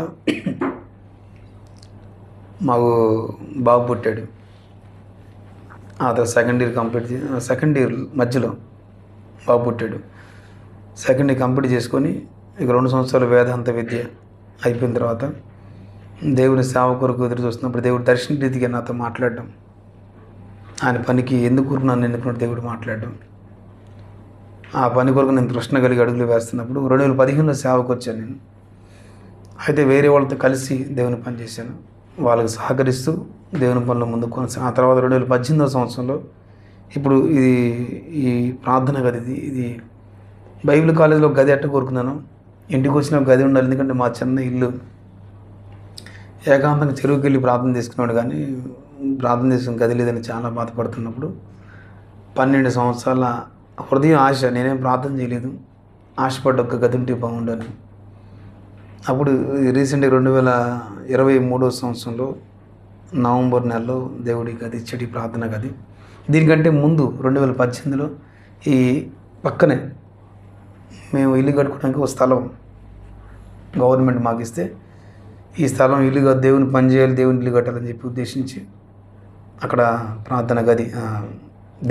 మాకు బాబు పుట్టాడు. ఆ తర్వాత సెకండ్ ఇయర్ మధ్యలో బాబు పుట్టాడు. సెకండ్ ఇయర్ కంప్లీట్ చేసుకొని ఇక 2 సంవత్సరాలు వేదాంత విద్య అయిపోయిన తర్వాత దేవుని సేవ కొరకు ఎదురు చూస్తున్నప్పుడు దేవుడు దర్శన రీతిగా నాతో మాట్లాడడం, ఆయన పనికి ఎందుకు నన్ను ఎన్నుకున్న దేవుడు మాట్లాడడం, ఆ పని కొరకు నేను ప్రశ్న కలిగి అడుగులు వేస్తున్నప్పుడు 2015లో సేవకు వచ్చాను నేను. అయితే వేరే వాళ్ళతో కలిసి దేవుని పని చేశాను, వాళ్ళకి సహకరిస్తూ దేవుని పనులు ముందుకు కొనసాగి. ఆ తర్వాత 2018వ సంవత్సరంలో ఇప్పుడు ఈ ప్రార్థన గది, ఇది బైబిల్ కాలేజీలో గది ఎట్ట కోరుకున్నాను. ఇంటికి వచ్చిన గది ఉండాలి, ఎందుకంటే మా చిన్న ఇల్లు ఏకాంతంగా చెరువుకి వెళ్ళి ప్రార్థన చేసుకున్నాడు, కానీ ప్రార్థన చేసుకుని గది లేదని చాలా బాధపడుతున్నప్పుడు 12 సంవత్సరాల హృదయం ఆశ, నేనేం ప్రార్థన చేయలేదు, ఆశపడ్డ ఒక్క గది ఉంటే బాగుండని. అప్పుడు రీసెంట్గా 2023వ సంవత్సరంలో నవంబర్ నెలలో దేవుడి గది ఇచ్చటి ప్రార్థన గది. దీనికంటే ముందు 2018లో ఈ పక్కనే మేము ఇల్లు కట్టుకోవడానికి ఒక స్థలం గవర్నమెంట్ మాకు ఇస్తే, ఈ స్థలం ఇల్లుగా దేవుని పని చేయాలి, దేవుని ఇల్లు కట్టాలని చెప్పి ఉద్దేశించి అక్కడ ప్రార్థన గది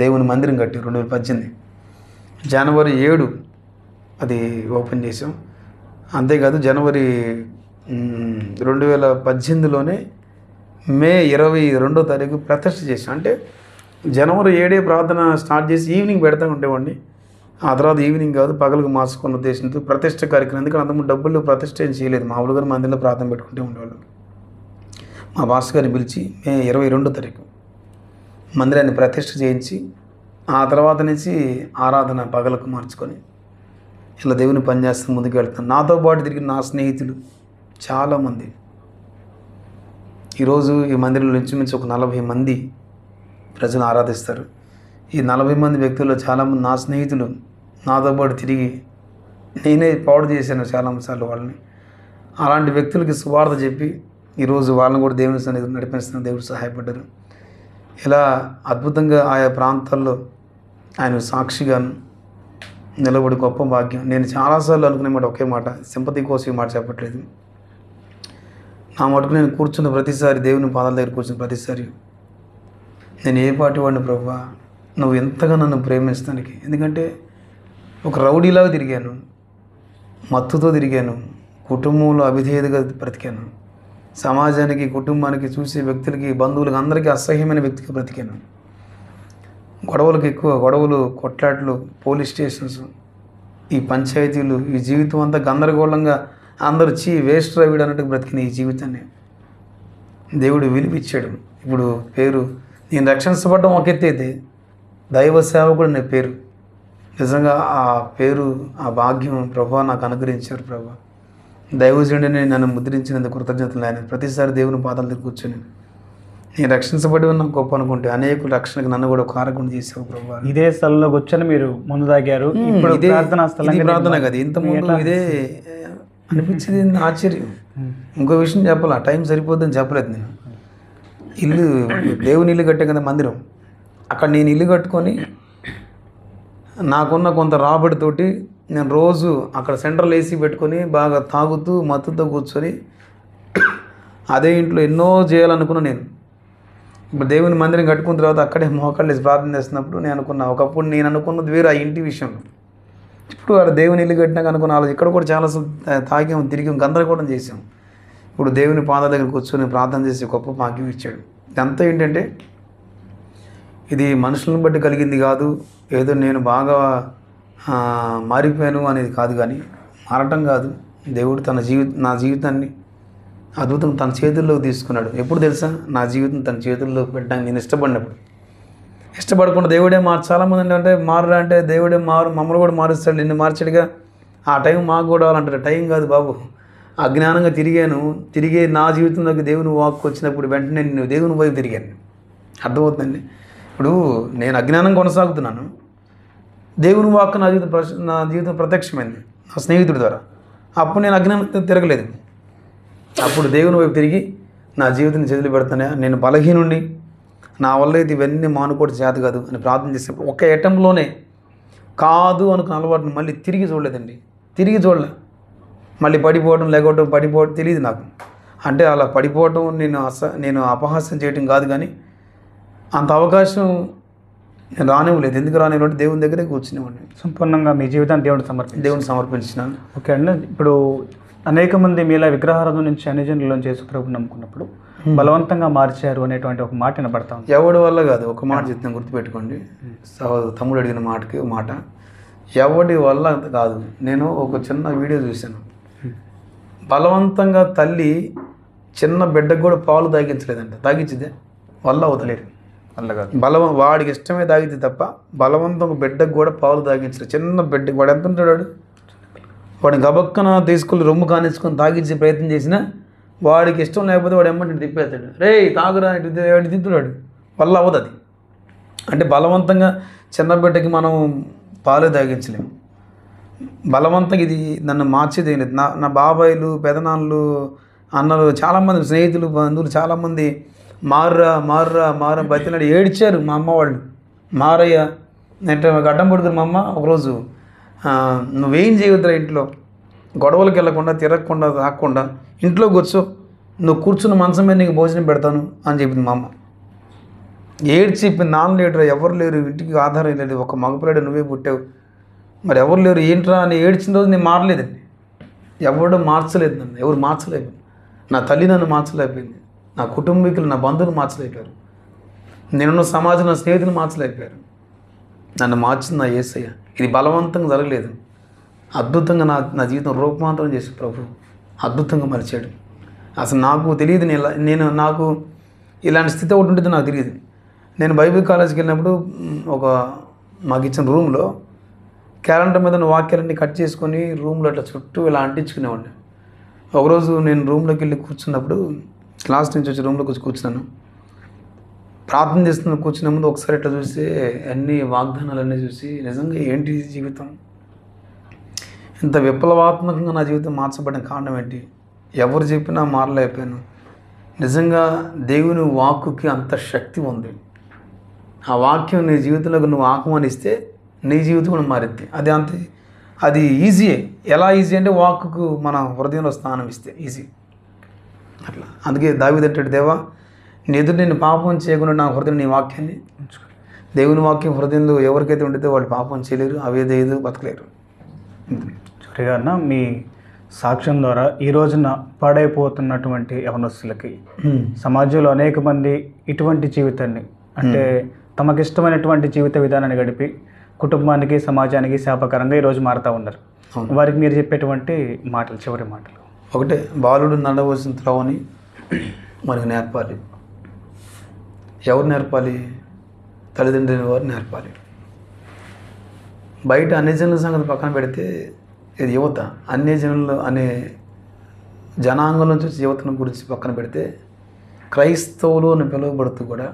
దేవుని మందిరం కట్టి 2018 జనవరి 7 అది ఓపెన్ చేసాం. అంతేకాదు జనవరి 2018లోనే మే 22వ తారీఖు ప్రతిష్ఠ చేసాం. అంటే జనవరి 7 ప్రార్థన స్టార్ట్ చేసి ఈవినింగ్ పెడతా ఉండేవాడిని. ఆ తర్వాత ఈవినింగ్ కాదు పగలకు మార్చుకున్న ఉద్దేశంతో ప్రతిష్ఠ కార్యక్రమం, ఎందుకంటే అంతకుముందు డబ్బులు ప్రతిష్ఠ ఏం చేయలేదు, మామూలుగా మందిలో ప్రార్థన పెట్టుకుంటూ ఉండేవాళ్ళు. మా భాస్కర్ గారిని పిలిచి మే 22వ తారీఖు మందిరాన్ని ప్రతిష్ఠ చేయించి, ఆ తర్వాత నుంచి ఆరాధన పగలకు మార్చుకొని ఇలా దేవుని పనిచేస్తూ ముందుకు వెళ్తాను. నాతో పాటు తిరిగిన నా స్నేహితులు చాలామంది ఈరోజు ఈ మందిరంలో ఇంచుమించు ఒక 40 మంది ప్రజలు ఆరాధిస్తారు. ఈ 40 మంది వ్యక్తుల్లో చాలామంది నా స్నేహితులు నాతో పాటు తిరిగి నేనే పాడు చేశాను చాలాసార్లు వాళ్ళని. అలాంటి వ్యక్తులకి సువార్త చెప్పి ఈరోజు వాళ్ళని కూడా దేవుని సన్నిధిలో నడిపిస్తున్న దేవుడు సహాయపడ్డారు. ఇలా అద్భుతంగా ఆయా ప్రాంతాల్లో ఆయన సాక్షిగాను నిలబడి గొప్ప భాగ్యం. నేను చాలాసార్లు అనుకునే మాట ఒకే మాట, సింపతి కోసం ఈ మాట చెప్పట్లేదు. నా మటుకు నేను కూర్చున్న ప్రతిసారి, దేవుని పాదాల దగ్గర కూర్చున్న ప్రతిసారి నేను ఏ పాటి వాడిని ప్రభువా, నువ్వు ఎంతగా నన్ను ప్రేమించడానికి. ఎందుకంటే ఒక రౌడీలాగా తిరిగాను, మత్తుతో తిరిగాను, కుటుంబంలో అవిధేయతగా బ్రతికాను, సమాజానికి కుటుంబానికి చూసే వ్యక్తులకి బంధువులకి అందరికీ అసహ్యమైన వ్యక్తిగా బ్రతికాను. గొడవలకు ఎక్కువ గొడవలు, కొట్లాట్లు, పోలీస్ స్టేషన్స్, ఈ పంచాయతీలు, ఈ జీవితం అంతా గందరగోళంగా అందరూ వేస్ట్ రావిడు అన్నట్టు బ్రతికిన ఈ జీవితాన్ని దేవుడు వినిపించాడు. ఇప్పుడు పేరు నేను రక్షించబడ్డం ఒక ఎత్తి అయితే దైవ సేవకుడు అనే పేరు, నిజంగా ఆ పేరు, ఆ భాగ్యం ప్రభువా నాకు అనుగ్రహించారు. ప్రభువా దైవజనుడిని నన్ను ముద్రించినందుకు కృతజ్ఞతలు. ఆయన ప్రతిసారి దేవుని పాదాల దగ్గర కూర్చొని నేను రక్షించబడి నాకు గొప్ప అనుకుంటే అనేక రక్షణకు నన్ను కూడా కారకుండా చేసావు ప్రభువా. ఇదే స్థలంలో కూర్చొని మీరు ముందు తాగారు, ఇప్పుడు ప్రార్థన కదా, ఇంత ముందు ఇదే అనిపించింది. ఆశ్చర్యం. ఇంకో విషయం చెప్పాలి, టైం సరిపోద్దని చెప్పలేదు నేను. ఇల్లు దేవుని ఇల్లు కట్టే కదా మందిరం, అక్కడ నేను ఇల్లు కట్టుకొని నాకున్న కొంత రాబడితోటి నేను రోజు అక్కడ సెంట్రల్ ఏసీ పెట్టుకొని బాగా తాగుతూ మత్తుతో కూర్చొని అదే ఇంట్లో ఎన్నో చేయాలనుకున్నా నేను. ఇప్పుడు దేవుని మందిరం కట్టుకున్న తర్వాత అక్కడే మోకాళ్ళు ప్రార్థన చేస్తున్నప్పుడు నేను అనుకున్నా, ఒకప్పుడు నేను అనుకున్నది వేరు ఆ ఇంటి విషయంలో. ఇప్పుడు వాడు దేవుని ఇల్లు కట్టినాక అనుకున్న వాళ్ళు ఇక్కడ కూడా చాలా తాగాం, తిరిగాం, గందరగోళం చేసాం. ఇప్పుడు దేవుని పాదాల దగ్గర కూర్చొని ప్రార్థన చేసి గొప్ప భాగ్యం ఇచ్చాడు. ఇదంతా ఏంటంటే ఇది మనుషులను బట్టి కలిగింది కాదు, ఏదో నేను బాగా మారిపోయాను అనేది కాదు, కానీ మారటం కాదు, దేవుడు నా జీవితాన్ని అద్భుతంగా తన చేతుల్లోకి తీసుకున్నాడు. ఎప్పుడు తెలుసా, నా జీవితం తన చేతుల్లోకి పెట్టడానికి నేను ఇష్టపడకుండా దేవుడే చాలామంది అంటే మారురా అంటే దేవుడే మమ్మల్ని కూడా మారుస్తాడు, నిన్ను మార్చాడుగా, ఆ టైం మాకు కూడా అంటారు. టైం కాదు బాబు, అజ్ఞానంగా తిరిగే నా జీవితంలోకి దేవుని వాక్కు వచ్చినప్పుడు వెంటనే నేను దేవుని వైపు తిరిగాను. అర్థమవుతుందండి. ఇప్పుడు నేను అజ్ఞానం కొనసాగుతున్నాను, దేవుని వాక్కు నా జీవితం ప్రత్యక్షమైంది నా స్నేహితుడి ద్వారా. అప్పుడు నేను అజ్ఞానం తిరగలేదు, అప్పుడు దేవుని వైపు తిరిగి నా జీవితాన్ని చేతులు పెడతానే, నేను బలహీనుండి నా వల్ల ఇది ఇవన్నీ మానుకోవడం చేత కాదు అని ప్రార్థన చేసినప్పుడు ఒక ఎటంలోనే కాదు అనుకున్న అలవాటుని మళ్ళీ తిరిగి చూడలేదండి. తిరిగి చూడలే. మళ్ళీ పడిపోవడం లేకపోవడం పడిపోవడం తెలియదు నాకు. అంటే అలా పడిపోవడం నేను అపహాస్యం చేయటం కాదు, కానీ అంత అవకాశం నేను రానివ్వలేదు. ఎందుకు రానివ్వలేదు? దేవుని దగ్గరే కూర్చునేవాడిని. సంపూర్ణంగా మీ జీవితాన్ని దేవుడిని సమర్పించినాను. ఓకే అండి. ఇప్పుడు అనేక మంది మీలా విగ్రహారాధన నుంచి అన్యజనులను చేసి ప్రభుని నమ్ముకున్నప్పుడు బలవంతంగా మార్చారు అనేటువంటి ఒక మాట వినబడతా ఉంది. ఎవడి వల్ల కాదు. ఒక మాట చెప్తాను, గుర్తుపెట్టుకోండి. తమ్ముడు అడిగిన మాటకి ఒక మాట, ఎవడి వల్ల కాదు. నేను ఒక చిన్న వీడియో చూశాను. బలవంతంగా తల్లి చిన్న బిడ్డకు కూడా పాలు తాగించలేదంట. తాగించిదే వల్ల అవుతలేదు. వల్ల కాదు. వాడికి ఇష్టమే తాగితే తప్ప బలవంతంగా బిడ్డకు కూడా పాలు తాగించలేదు. చిన్న బిడ్డకి వాడు ఎంత ఉంటాడు? వాడిని గబక్కన తీసుకుని రొమ్ము కానించుకొని తాగించే ప్రయత్నం చేసినా వాడికి ఇష్టం లేకపోతే వాడు ఎమ్మంటే తిప్పేస్తాడు. రే తాగురా వాడి తిప్పుతాడు. వల్ల అవ్వదు అది. అంటే బలవంతంగా చిన్న బిడ్డకి మనం పాలు తాగించలేము. బలవంతంగా ఇది నన్ను మార్చేది ఏం లేదు. నా బాబాయిలు, పెదనాన్నలు, అన్నలు, చాలామంది స్నేహితులు, బంధువులు చాలామంది మారురా బతినాడు ఏడ్చారు. మా అమ్మ వాళ్ళు, మారయ్య అంటే గడ్డం పడుతుంది మా అమ్మ. ఒకరోజు నువ్వేం చేయవద్దురా, ఇంట్లో గొడవలకు వెళ్ళకుండా, తిరగకుండా, రాకుండా ఇంట్లో కూర్చో, నువ్వు కూర్చున్న మంచం మీద నీకు భోజనం పెడతాను అని చెప్పింది మా అమ్మ. ఏడ్చి చెప్పింది. నాన్న లేడురా, ఎవరు లేరు, ఇంటికి ఆధారం లేదు, ఒక మగపిల్లాడు నువ్వే పుట్టావు, మరి ఎవరు లేరు ఏంట్రా అని ఏడ్చిన రోజు నేను మారలేదండి. ఎవరు మార్చలేదు నన్ను, ఎవరు మార్చలేదు. నా తల్లి నన్ను మార్చలేకపోయింది, నా కుటుంబీకులు, నా బంధువులు మార్చలేకపోయారు, నేనున్న సమాజం, నా స్నేహితులు మార్చలేకపోయారు. నన్ను మార్చింది నా యేసయ్య. ఇది బలవంతంగా జరగలేదు. అద్భుతంగా నా జీవితం రూపాంతరం చేసి ప్రభు అద్భుతంగా మలిచాడు. అసలు నాకు తెలియదు. నాకు ఇలాంటి స్థితి ఒకటి ఉంటుంది నాకు తెలియదు. నేను బైబిల్ కాలేజీకి వెళ్ళినప్పుడు మాకు ఇచ్చిన రూమ్లో క్యాలెండర్ మీద వాక్యాలన్నీ కట్ చేసుకొని రూమ్లో అట్లా చుట్టూ ఇలా అంటించుకునేవాడిని. ఒకరోజు నేను రూమ్లోకి వెళ్ళి కూర్చున్నప్పుడు, క్లాస్ నుంచి వచ్చి రూమ్లోకి వచ్చి కూర్చున్నాను. ప్రార్థన చేస్తున్న కూర్చునే ముందు ఒకసారి ఇట్లా చూస్తే అన్ని వాగ్దానాలన్నీ చూసి నిజంగా ఏంటి జీవితం, ఇంత విప్లవాత్మకంగా నా జీవితం మార్చబడిన కారణం ఏంటి, ఎవరు చెప్పినా మారలేకపోయాను. నిజంగా దేవుని వాక్కుకి అంత శక్తి ఉంది. ఆ వాక్యం నీ జీవితంలోకి నువ్వు ఆహ్వానిస్తే నీ జీవితం కూడా మారిద్ది. అది ఈజీయే. ఎలా ఈజీ అంటే వాక్కుకు మన హృదయంలో స్థానం ఇస్తే ఈజీ. అట్లా అందుకే దావీదు అంటాడు, దేవా నీ ఎదురు నేను పాపం చేయకుండా నా హృదయం నీ వాక్యాన్ని ఉంచుకోవాలి. దేవుని వాక్యం హృదయంలో ఎవరికైతే ఉంటుందో వాళ్ళు పాపం చేయలేరు, అవేదేదో బతకలేరు. చివరిగా అన్న, మీ సాక్ష్యం ద్వారా ఈ రోజున పాడైపోతున్నటువంటి యవనస్తులకి సమాజంలో అనేక మంది ఇటువంటి జీవితాన్ని, అంటే తమకిష్టమైనటువంటి జీవిత విధానాన్ని గడిపి కుటుంబానికి, సమాజానికి శాపకరంగా ఈరోజు మారుతూ ఉన్నారు. వారికి మీరు చెప్పేటువంటి మాటలు, చివరి మాటలు ఒకటే, బాలుడు నడవలసిన త్రోవని మనకు నేర్పాలి. ఎవరు నేర్పాలి? తల్లిదండ్రుల వారు నేర్పాలి. బయట అన్యజనుల సంగతి పక్కన పెడితే ఇది యువత, అన్యజనులు అనే జనాంగం నుంచి వచ్చే యువతను గురించి పక్కన పెడితే క్రైస్తవులు అని పిలువబడుతూ కూడా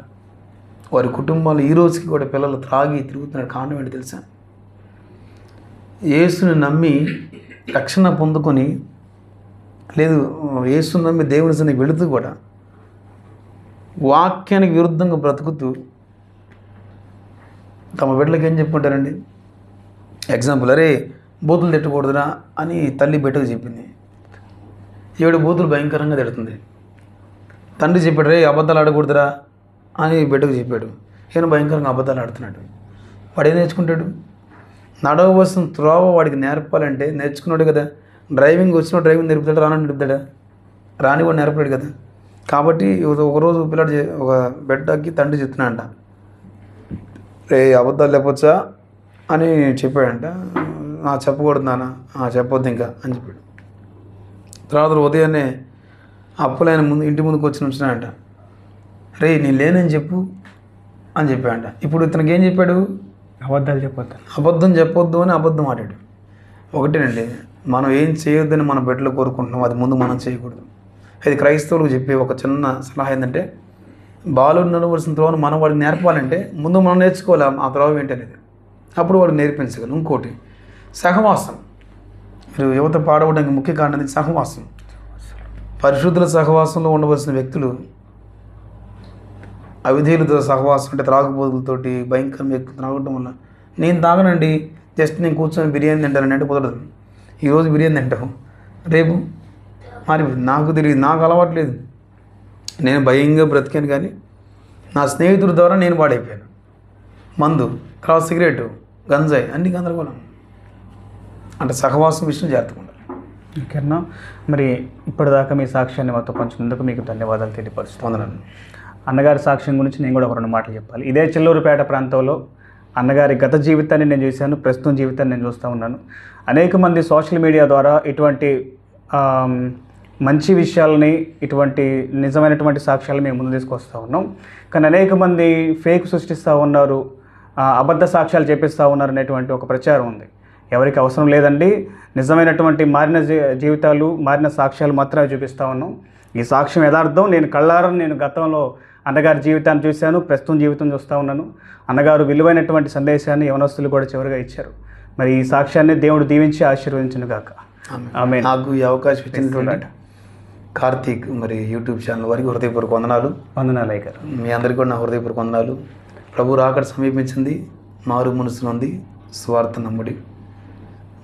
వారి కుటుంబాలు ఈ రోజుకి కూడా పిల్లలు త్రాగి తిరుగుతున్న కారణం ఏంటి తెలుసా? యేసుని నమ్మి రక్షణ పొందుకొని, లేదు యేసుని నమ్మి దేవుని సన్నిధికి వెళుతూ కూడా వాక్యానికి విరుద్ధంగా బ్రతుకుతూ తమ బిడ్డలకి ఏం చెప్పుకుంటారండి? ఎగ్జాంపుల్, అరే బూతులు తిట్టకూడదురా అని తల్లి బిడ్డకు చెప్పింది. 7 బూతులు భయంకరంగా తిడుతుంది. తండ్రి చెప్పాడు, రే అబద్ధాలు ఆడకూడదురా అని బిడ్డకు చెప్పాడు. ఈయన భయంకరంగా అబద్ధాలు ఆడుతున్నాడు. వాడు ఏం నేర్చుకుంటాడు? నడవవలసిన త్రోవ వాడికి నేర్పాలంటే నేర్చుకున్నాడు కదా. డ్రైవింగ్ వచ్చిన డ్రైవింగ్ నేర్పుతాడు, రానని నేర్పుతాడా? రాని వాడు నేర్పలేడు కదా. కాబట్టి ఒకరోజు పిల్లాడు ఒక బిడ్డకి తండ్రి చెప్తున్నాడంట, రే అబద్ధాలు లేపొచ్చా అని చెప్పాడంట. చెప్పకూడదు నాన్న, చెప్పొద్దు ఇంకా అని చెప్పాడు. తర్వాత ఉదయాన్నే అప్పులైన ఇంటి ముందుకు వచ్చి ఉంచినాడంట. రే నేను లేనని చెప్పు అని చెప్పాడంట. ఇప్పుడు ఇతనికి ఏం చెప్పాడు? అబద్ధం చెప్పొద్దు అని అబద్ధం ఆడాడు. ఒకటేనండి, మనం ఏం చేయొద్దని మన బిడ్డలు కోరుకుంటున్నాం, అది ముందు మనం చేయకూడదు. ఇది క్రైస్తవులకు చెప్పే ఒక చిన్న సలహా ఏంటంటే, బాలుడు నడవలసిన త్రోవను మనం వాడికి నేర్పాలంటే ముందు మనం నేర్చుకోవాలి ఆ త్రోవ ఏంటనేది, అప్పుడు వాడికి నేర్పించగలం. ఇంకోటి సహవాసం. మీరు యువత పాడవడానికి ముఖ్య కారణం సహవాసం. పరిశుద్ధుల సహవాసంలో ఉండవలసిన వ్యక్తులు అవిధేయులతో సహవాసం అంటే త్రాగుబోతులతోటి భయంకరమైన వ్యక్తులు త్రాగడం వల్ల నేను తాగనండి, జస్ట్ నేను కూర్చొని బిర్యానీ తింటానండి అంటే కుదరదు. ఈరోజు బిర్యానీ తింటాం, రేపు మారిపోయింది. నాకు తెలియదు, నాకు అలవాట్లేదు. నేను భయంగా బ్రతికాను, కానీ నా స్నేహితుడి ద్వారా నేను పాడైపోయాను. మందు, తర్వాత సిగరెట్, గంజాయి అన్ని గందరగోళం. అంటే సహవాసం విషయం జాగ్రత్తగా ఉండాలి. ఓకేనా. మరి ఇప్పటిదాకా మీ సాక్ష్యాన్ని మాతో పంచినందుకు మీకు ధన్యవాదాలు తెలియపరుస్తున్నాను. అన్నగారి సాక్ష్యం గురించి నేను కూడా ఒక 2 మాటలు చెప్పాలి. ఇదే చిల్లూరుపేట ప్రాంతంలో అన్నగారి గత జీవితాన్ని నేను చూశాను, ప్రస్తుతం జీవితాన్ని నేను చూస్తూ ఉన్నాను. అనేక మంది సోషల్ మీడియా ద్వారా ఇటువంటి మంచి విషయాలని, ఇటువంటి నిజమైనటువంటి సాక్ష్యాలు మేము ముందు తీసుకొస్తూ ఉన్నాం. కానీ అనేక మంది ఫేక్ సృష్టిస్తూ ఉన్నారు, అబద్ధ సాక్ష్యాలు చెప్పిస్తూ ఉన్నారు అనేటువంటి ఒక ప్రచారం ఉంది. ఎవరికి అవసరం లేదండి. నిజమైనటువంటి మారిన జీవితాలు, మారిన సాక్ష్యాలు మాత్రమే చూపిస్తూ ఉన్నాం. ఈ సాక్ష్యం యథార్థం. నేను కళ్ళారా నేను గతంలో అన్నగారి జీవితాన్ని చూశాను, ప్రస్తుతం జీవితం చూస్తూ ఉన్నాను. అన్నగారు విలువైనటువంటి సందేశాన్ని యవనస్తులు కూడా చివరిగా ఇచ్చారు. మరి ఈ సాక్ష్యాన్ని దేవుడు దీవించి ఆశీర్వదించును గాక. ఆమేన్. నాకు ఈ అవకాశం ఇచ్చినటువంటి కార్తీక్ మరి యూట్యూబ్ ఛానల్ వారికి హృదయపూర్వక వందనాలు. వందనాలు అయ్యగారు. మీ అందరికీ కూడా నా హృదయపూర్వక వందనాలు. ప్రభు రాకడ సమీపించింది, మారు మనసు ఉంది, స్వార్థ నమ్ముడి,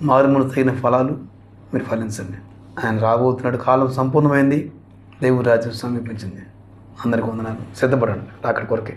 మారు మనసు తగిన ఫలాలు మీరు ఫలించండి. ఆయన రాబోతున్నాడు, కాలం సంపూర్ణమైంది, దేవుడి రాజ్యం సమీపించింది. అందరికీ వందనాలు. సిద్ధపడండి రాకడ కొరకే.